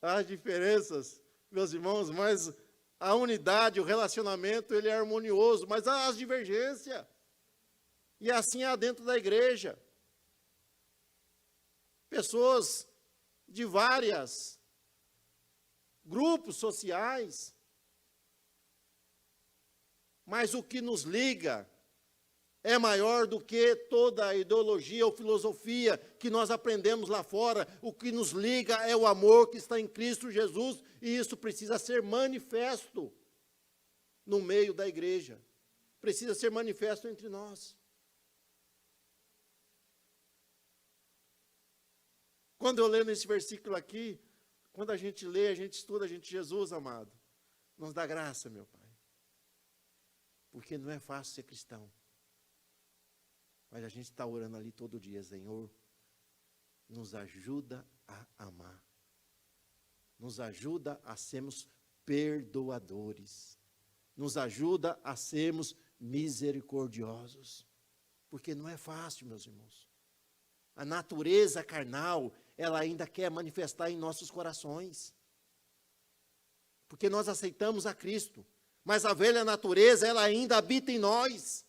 As diferenças, meus irmãos, mas a unidade, o relacionamento, ele é harmonioso, mas há as divergências. E assim há dentro da igreja. Pessoas de vários grupos sociais. Mas o que nos liga é maior do que toda a ideologia ou filosofia que nós aprendemos lá fora. O que nos liga é o amor que está em Cristo Jesus, e isso precisa ser manifesto no meio da igreja. Precisa ser manifesto entre nós. Quando eu leio nesse versículo aqui, quando a gente lê, a gente estuda, a gente, Jesus, amado, nos dá graça, meu Pai. Porque não é fácil ser cristão. Mas a gente está orando ali todo dia, Senhor, nos ajuda a amar. Nos ajuda a sermos perdoadores. Nos ajuda a sermos misericordiosos. Porque não é fácil, meus irmãos. A natureza carnal, ela ainda quer manifestar em nossos corações. Porque nós aceitamos a Cristo. Mas a velha natureza, ela ainda habita em nós.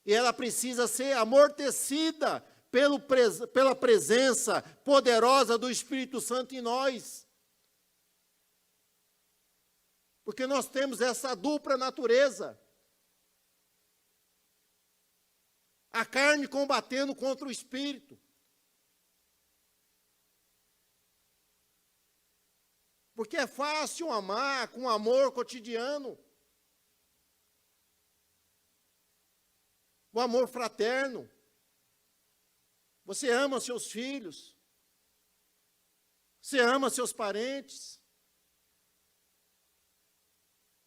E ela precisa ser amortecida pela presença poderosa do Espírito Santo em nós. Porque nós temos essa dupla natureza. A carne combatendo contra o Espírito. Porque é fácil amar com amor cotidiano. O amor fraterno. Você ama seus filhos. Você ama seus parentes.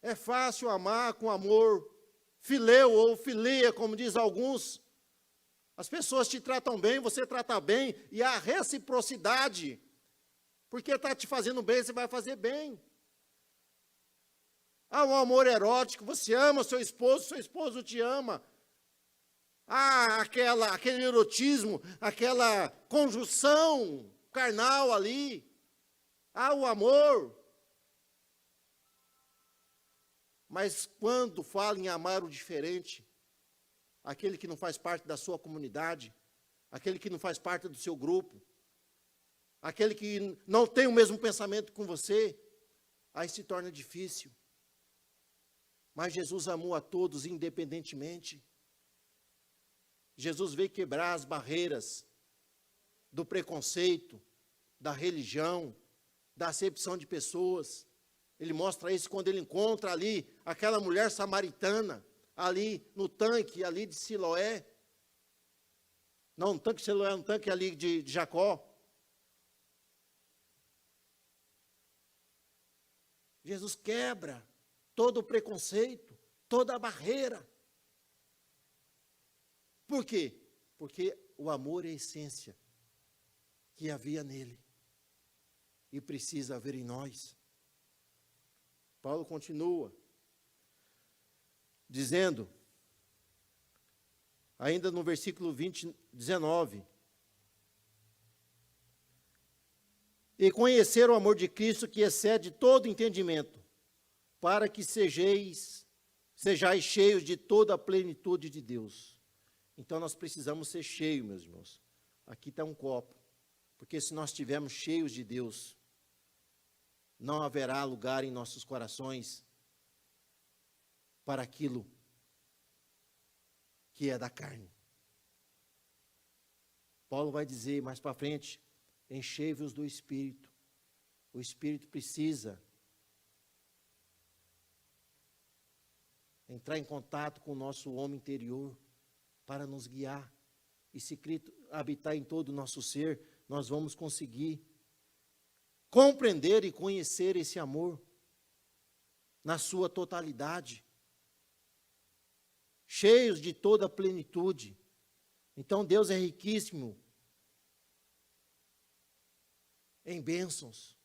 É fácil amar com amor fileu ou filia, como diz alguns. As pessoas te tratam bem, você trata bem, e há reciprocidade. Porque está te fazendo bem, você vai fazer bem. Há um amor erótico, você ama seu esposo te ama. Há aquele erotismo, aquela conjunção carnal ali. Há o amor. Mas quando fala em amar o diferente, aquele que não faz parte da sua comunidade, aquele que não faz parte do seu grupo, aquele que não tem o mesmo pensamento com você, aí se torna difícil. Mas Jesus amou a todos independentemente. Jesus veio quebrar as barreiras do preconceito, da religião, da acepção de pessoas. Ele mostra isso quando ele encontra ali aquela mulher samaritana, ali no tanque ali de Siloé. Não, um tanque de Siloé, um tanque ali de Jacó. Jesus quebra todo o preconceito, toda a barreira. Por quê? Porque o amor é a essência que havia nele e precisa haver em nós. Paulo continua dizendo, ainda no versículo 19, e conhecer o amor de Cristo que excede todo entendimento, para que sejais cheios de toda a plenitude de Deus. Então nós precisamos ser cheios, meus irmãos. Aqui está um copo, porque se nós estivermos cheios de Deus, não haverá lugar em nossos corações para aquilo que é da carne. Paulo vai dizer mais para frente, enchei-vos do Espírito. O Espírito precisa entrar em contato com o nosso homem interior para nos guiar. E se Cristo habitar em todo o nosso ser, nós vamos conseguir compreender e conhecer esse amor na sua totalidade, cheios de toda a plenitude. Então Deus é riquíssimo em bênçãos.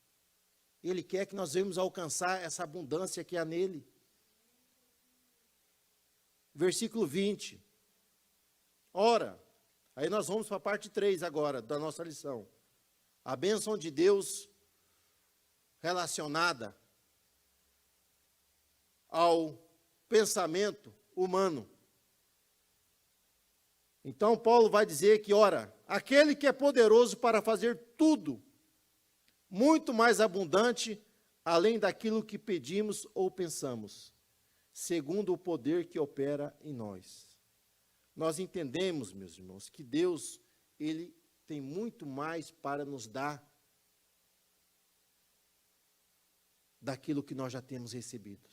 Ele quer que nós venhamos alcançar essa abundância que há nele. Versículo 20. Ora, aí nós vamos para a parte 3 agora da nossa lição. A bênção de Deus relacionada ao pensamento humano. Então Paulo vai dizer que, ora, aquele que é poderoso para fazer tudo, muito mais abundante, além daquilo que pedimos ou pensamos, segundo o poder que opera em nós. Nós entendemos, meus irmãos, que Deus, Ele tem muito mais para nos dar daquilo que nós já temos recebido.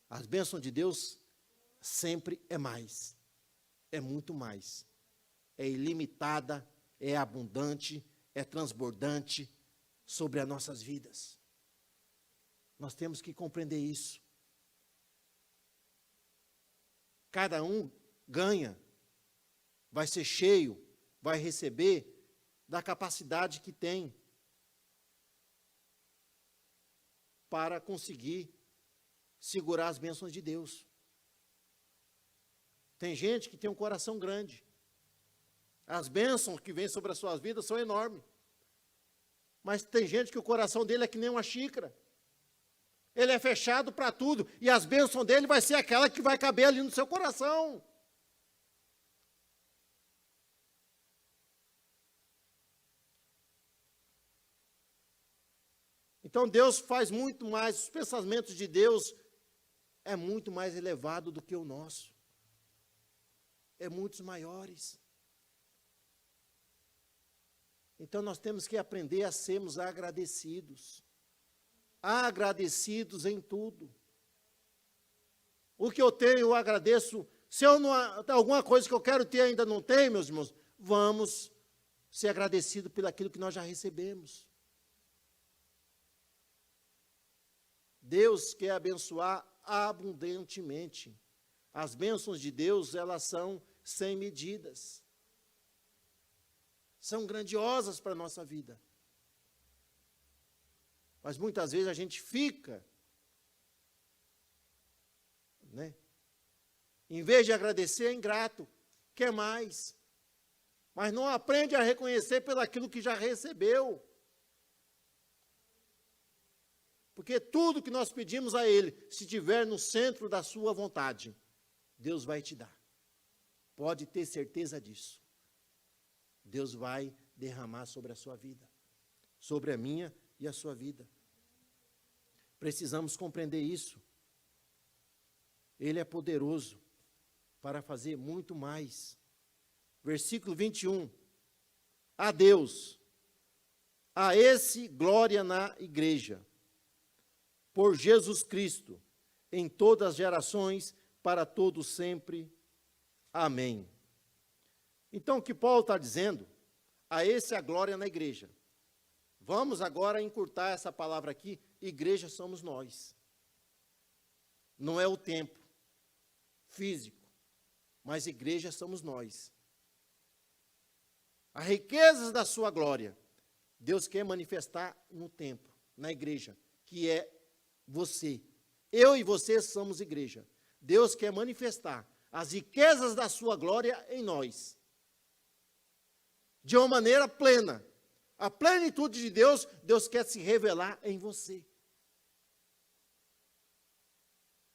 As bênçãos de Deus sempre é mais, é muito mais, é ilimitada, é abundante, é transbordante sobre as nossas vidas. Nós temos que compreender isso. Cada um ganha, vai ser cheio, vai receber da capacidade que tem para conseguir segurar as bênçãos de Deus. Tem gente que tem um coração grande. As bênçãos que vêm sobre as suas vidas são enormes. Mas tem gente que o coração dele é que nem uma xícara. Ele é fechado para tudo. E as bênçãos dele vai ser aquela que vai caber ali no seu coração. Então Deus faz muito mais, os pensamentos de Deus é muito mais elevado do que o nosso. É muitos maiores. Então nós temos que aprender a sermos agradecidos. Agradecidos em tudo. O que eu tenho, eu agradeço. Se eu não, alguma coisa que eu quero ter ainda não tenho, meus irmãos, vamos ser agradecidos pelo aquilo que nós já recebemos. Deus quer abençoar abundantemente. As bênçãos de Deus, elas são sem medidas. São grandiosas para a nossa vida. Mas muitas vezes a gente fica, né? Em vez de agradecer, é ingrato, quer mais. Mas não aprende a reconhecer pelo aquilo que já recebeu. Porque tudo que nós pedimos a Ele, se estiver no centro da sua vontade, Deus vai te dar. Pode ter certeza disso. Deus vai derramar sobre a sua vida, sobre a minha e a sua vida. Precisamos compreender isso. Ele é poderoso para fazer muito mais. Versículo 21. A Deus, a esse glória na igreja, por Jesus Cristo, em todas as gerações, para todos sempre. Amém. Então, o que Paulo está dizendo, a esse a glória na igreja. Vamos agora encurtar essa palavra aqui, igreja somos nós. Não é o templo físico, mas igreja somos nós. As riquezas da sua glória, Deus quer manifestar no templo, na igreja, que é você. Eu e você somos igreja. Deus quer manifestar as riquezas da sua glória em nós. De uma maneira plena. A plenitude de Deus, Deus quer se revelar em você.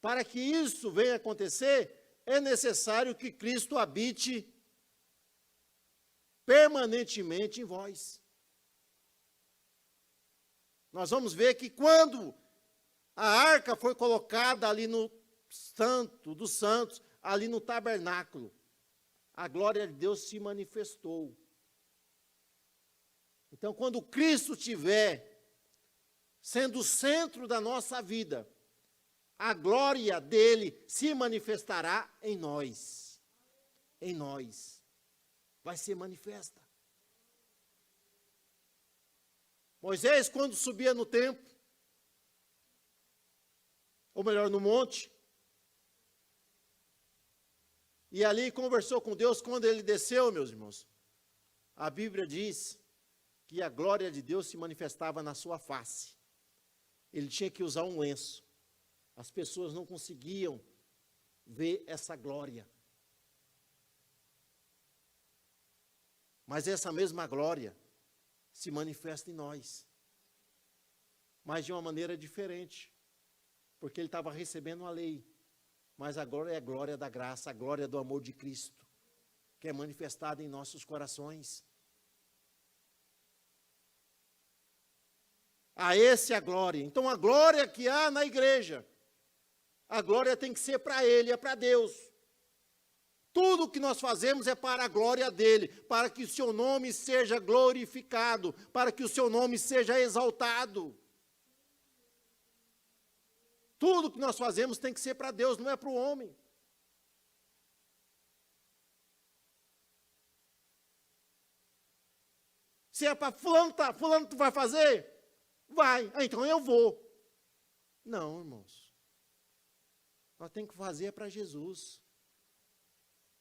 Para que isso venha a acontecer, é necessário que Cristo habite permanentemente em vós. nós vamos ver que quando a arca foi colocada ali no Santo dos Santos, ali no tabernáculo, a glória de Deus se manifestou. Então, quando Cristo estiver sendo o centro da nossa vida, a glória dele se manifestará em nós. Em nós. Vai ser manifesta. Moisés, quando subia no templo, ou melhor, no monte, e ali conversou com Deus, quando ele desceu, meus irmãos, a Bíblia diz que a glória de Deus se manifestava na sua face. Ele tinha que usar um lenço. As pessoas não conseguiam ver essa glória. Mas essa mesma glória se manifesta em nós. Mas de uma maneira diferente. Porque ele estava recebendo a lei. Mas agora é a glória da graça, a glória do amor de Cristo, que é manifestada em nossos corações. A esse é a glória. Então a glória que há na igreja, a glória tem que ser para Ele, é para Deus. Tudo o que nós fazemos é para a glória dEle, para que o seu nome seja glorificado, para que o seu nome seja exaltado. Tudo que nós fazemos tem que ser para Deus, não é para o homem. Se é para fulano tu vai fazer? Vai, então eu vou. Não, irmãos. Nós temos que fazer para Jesus.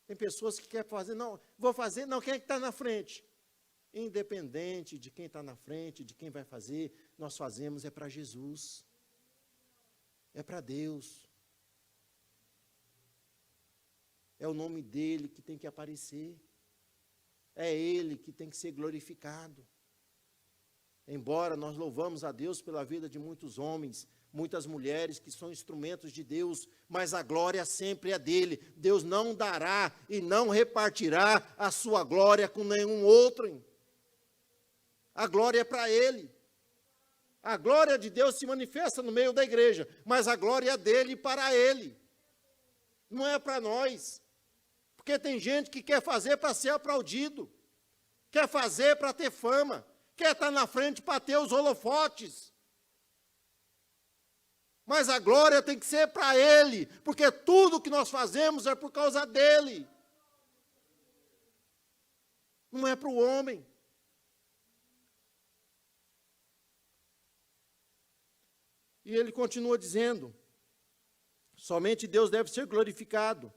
Tem pessoas que querem fazer, não, vou fazer, não, quem é que está na frente? Independente de quem está na frente, de quem vai fazer, nós fazemos é para Jesus. É para Deus. É o nome dele que tem que aparecer. É ele que tem que ser glorificado. Embora nós louvamos a Deus pela vida de muitos homens, muitas mulheres que são instrumentos de Deus, mas a glória sempre é dele. Deus não dará e não repartirá a sua glória com nenhum outro. A glória é para ele. A glória de Deus se manifesta no meio da igreja, mas a glória é dele e para ele. Não é para nós. Porque tem gente que quer fazer para ser aplaudido, quer fazer para ter fama, quer estar na frente para ter os holofotes. Mas a glória tem que ser para ele, porque tudo que nós fazemos é por causa dele. Não é para o homem. E ele continua dizendo, somente Deus deve ser glorificado.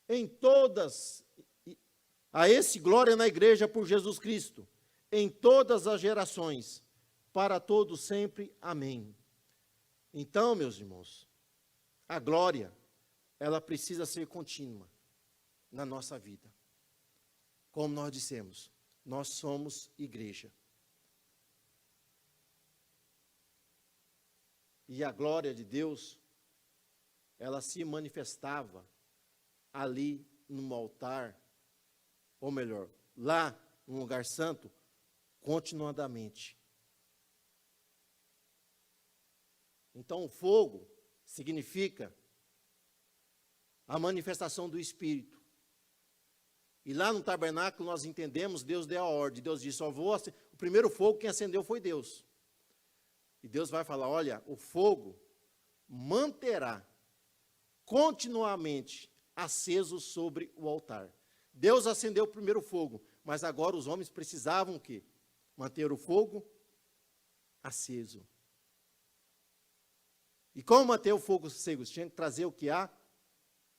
Em todas, a esse glória na igreja por Jesus Cristo, em todas as gerações, para todos sempre, amém. Então, meus irmãos, a glória, ela precisa ser contínua na nossa vida. Como nós dissemos, nós somos igreja. E a glória de Deus, ela se manifestava ali no altar, ou melhor, lá no lugar santo, continuadamente. Então o fogo significa a manifestação do Espírito. E lá no tabernáculo nós entendemos, Deus deu a ordem, Deus disse, o primeiro fogo quem acendeu foi Deus. E Deus vai falar, olha, o fogo manterá continuamente aceso sobre o altar. Deus acendeu o primeiro fogo, mas agora os homens precisavam o quê? Manter o fogo aceso. E como manter o fogo aceso? Tinha que trazer o que há?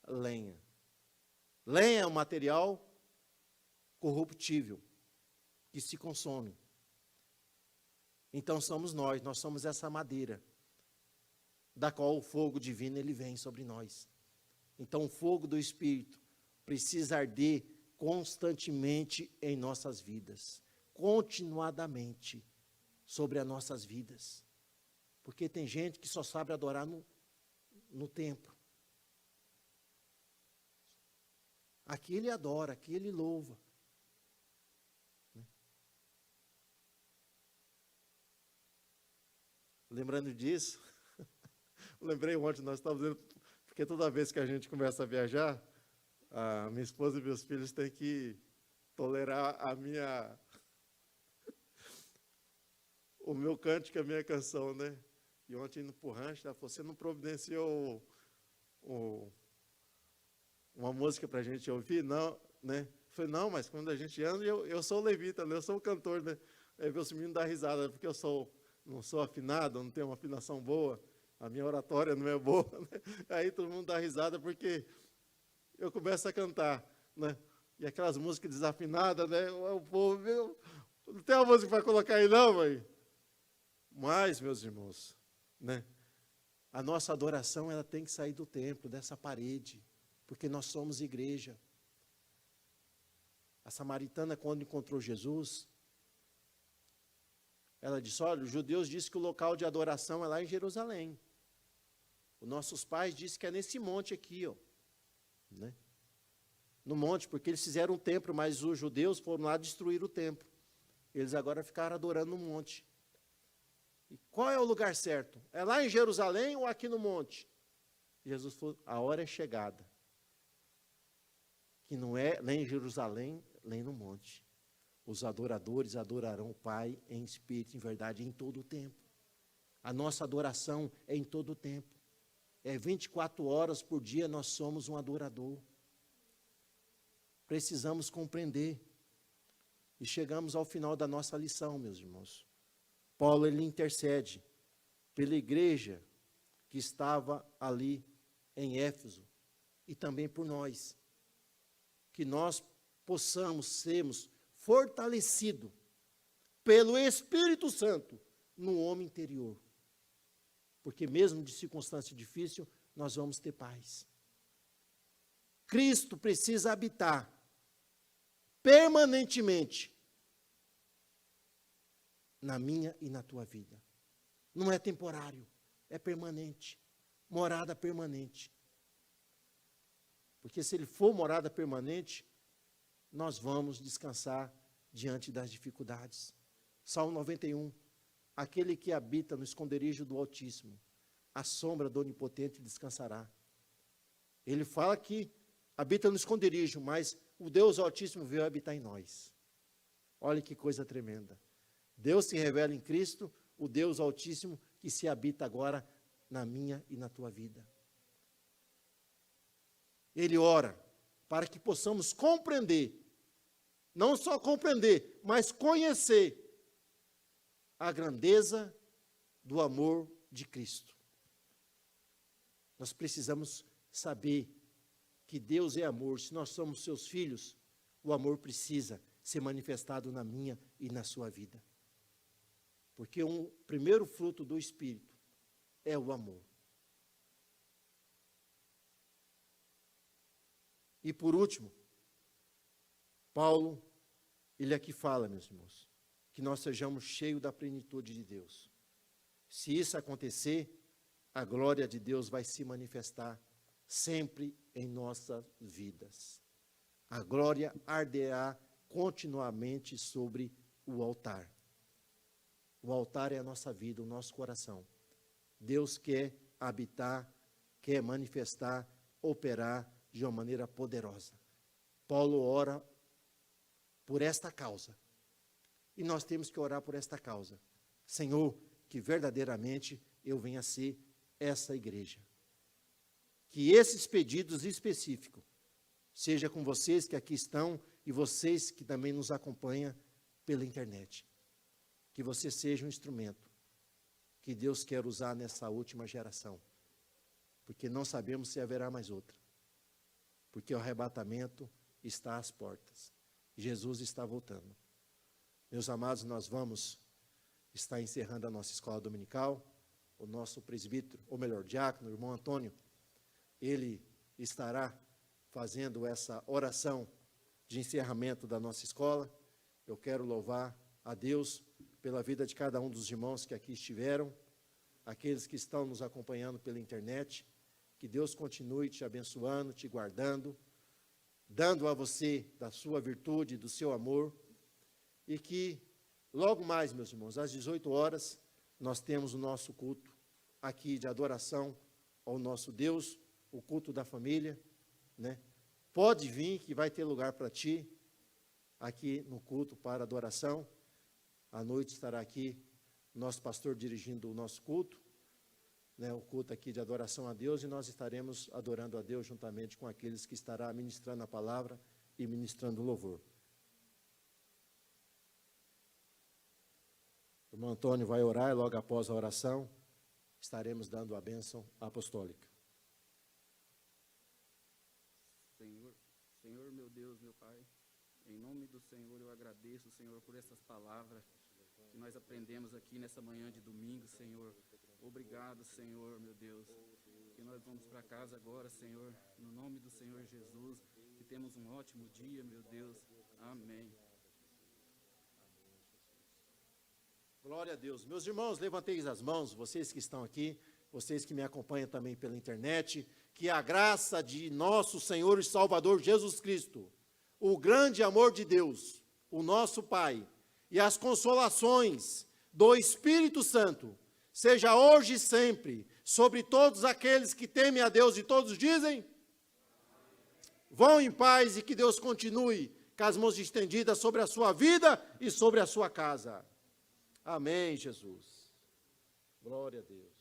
Lenha. Lenha é um material corruptível, que se consome. Então somos nós somos essa madeira, da qual o fogo divino ele vem sobre nós. Então o fogo do Espírito precisa arder constantemente em nossas vidas, continuadamente sobre as nossas vidas. Porque tem gente que só sabe adorar no templo. Aqui ele adora, aqui ele louva. lembrando disso, lembrei ontem, nós estávamos dizendo, porque toda vez que a gente começa a viajar, a minha esposa e meus filhos têm que tolerar o meu cântico, a minha canção, né? E ontem indo para o rancho, ela falou, você não providenciou uma música para a gente ouvir? Não, né? Eu falei, não, mas quando a gente anda, eu sou o levita, né? Eu sou o cantor, né? Aí os meninos dão risada, porque eu não sou afinado, não tenho uma afinação boa, a minha oratória não é boa, né? Aí todo mundo dá risada, porque eu começo a cantar, né? E aquelas músicas desafinadas, né? O povo, não tem uma música para colocar aí não, mãe? Mas, meus irmãos, né? A nossa adoração, ela tem que sair do templo, dessa parede, porque nós somos igreja. A samaritana, quando encontrou Jesus, ela disse, olha, os judeus dizem que o local de adoração é lá em Jerusalém. Os nossos pais dizem que é nesse monte aqui, ó, né? No monte, porque eles fizeram um templo, mas os judeus foram lá destruir o templo. Eles agora ficaram adorando no monte. E qual é o lugar certo? É lá em Jerusalém ou aqui no monte? Jesus falou, a hora é chegada. Que não é nem em Jerusalém, nem no monte. Os adoradores adorarão o Pai em espírito e em verdade em todo o tempo. A nossa adoração é em todo o tempo. É 24 horas por dia nós somos um adorador. Precisamos compreender. E chegamos ao final da nossa lição, meus irmãos. Paulo, ele intercede pela igreja que estava ali em Éfeso e também por nós. Que nós possamos sermos fortalecidos pelo Espírito Santo no homem interior. Porque mesmo de circunstância difícil, nós vamos ter paz. Cristo precisa habitar permanentemente na minha e na tua vida. Não é temporário, é permanente. Morada permanente. Porque se ele for morada permanente, nós vamos descansar diante das dificuldades. Salmo 91. Aquele que habita no esconderijo do Altíssimo, à sombra do Onipotente descansará. Ele fala que habita no esconderijo, mas o Deus Altíssimo veio habitar em nós. Olha que coisa tremenda. Deus se revela em Cristo, o Deus Altíssimo que se habita agora na minha e na tua vida. Ele ora para que possamos compreender, não só compreender, mas conhecer a grandeza do amor de Cristo. Nós precisamos saber que Deus é amor. Se nós somos seus filhos, o amor precisa ser manifestado na minha e na sua vida. Porque um primeiro fruto do Espírito é o amor. E por último, Paulo, ele aqui fala, meus irmãos, que nós sejamos cheios da plenitude de Deus. Se isso acontecer, a glória de Deus vai se manifestar sempre em nossas vidas. A glória arderá continuamente sobre o altar. O altar é a nossa vida, o nosso coração. Deus quer habitar, quer manifestar, operar de uma maneira poderosa. Paulo ora por esta causa. E nós temos que orar por esta causa. Senhor, que verdadeiramente eu venha a ser essa igreja. Que esses pedidos específicos seja com vocês que aqui estão e vocês que também nos acompanham pela internet. Que você seja um instrumento que Deus quer usar nessa última geração. Porque não sabemos se haverá mais outra. Porque o arrebatamento está às portas. Jesus está voltando. Meus amados, nós vamos estar encerrando a nossa escola dominical. O nosso presbítero, ou melhor, diácono, o irmão Antônio, ele estará fazendo essa oração de encerramento da nossa escola. Eu quero louvar a Deus pela vida de cada um dos irmãos que aqui estiveram, aqueles que estão nos acompanhando pela internet. Que Deus continue te abençoando, te guardando, dando a você da sua virtude, do seu amor, e que logo mais, meus irmãos, às 18 horas, nós temos o nosso culto aqui de adoração ao nosso Deus, o culto da família, né? Pode vir que vai ter lugar para ti, aqui no culto para adoração. À noite estará aqui nosso pastor dirigindo o nosso culto, né, o culto aqui de adoração a Deus, e nós estaremos adorando a Deus juntamente com aqueles que estará ministrando a palavra e ministrando o louvor. O irmão Antônio vai orar e logo após a oração estaremos dando a bênção apostólica. Senhor, meu Deus, meu Pai, em nome do Senhor eu agradeço, Senhor, por essas palavras que nós aprendemos aqui nessa manhã de domingo, Senhor. Obrigado, Senhor, meu Deus, que nós vamos para casa agora, Senhor, no nome do Senhor Jesus, que temos um ótimo dia, meu Deus. Amém. Glória a Deus. Meus irmãos, levanteis as mãos, vocês que estão aqui, vocês que me acompanham também pela internet, que a graça de nosso Senhor e Salvador Jesus Cristo, o grande amor de Deus, o nosso Pai, e as consolações do Espírito Santo, seja hoje e sempre, sobre todos aqueles que temem a Deus, e todos dizem: vão em paz, e que Deus continue com as mãos estendidas sobre a sua vida e sobre a sua casa. Amém, Jesus. Glória a Deus.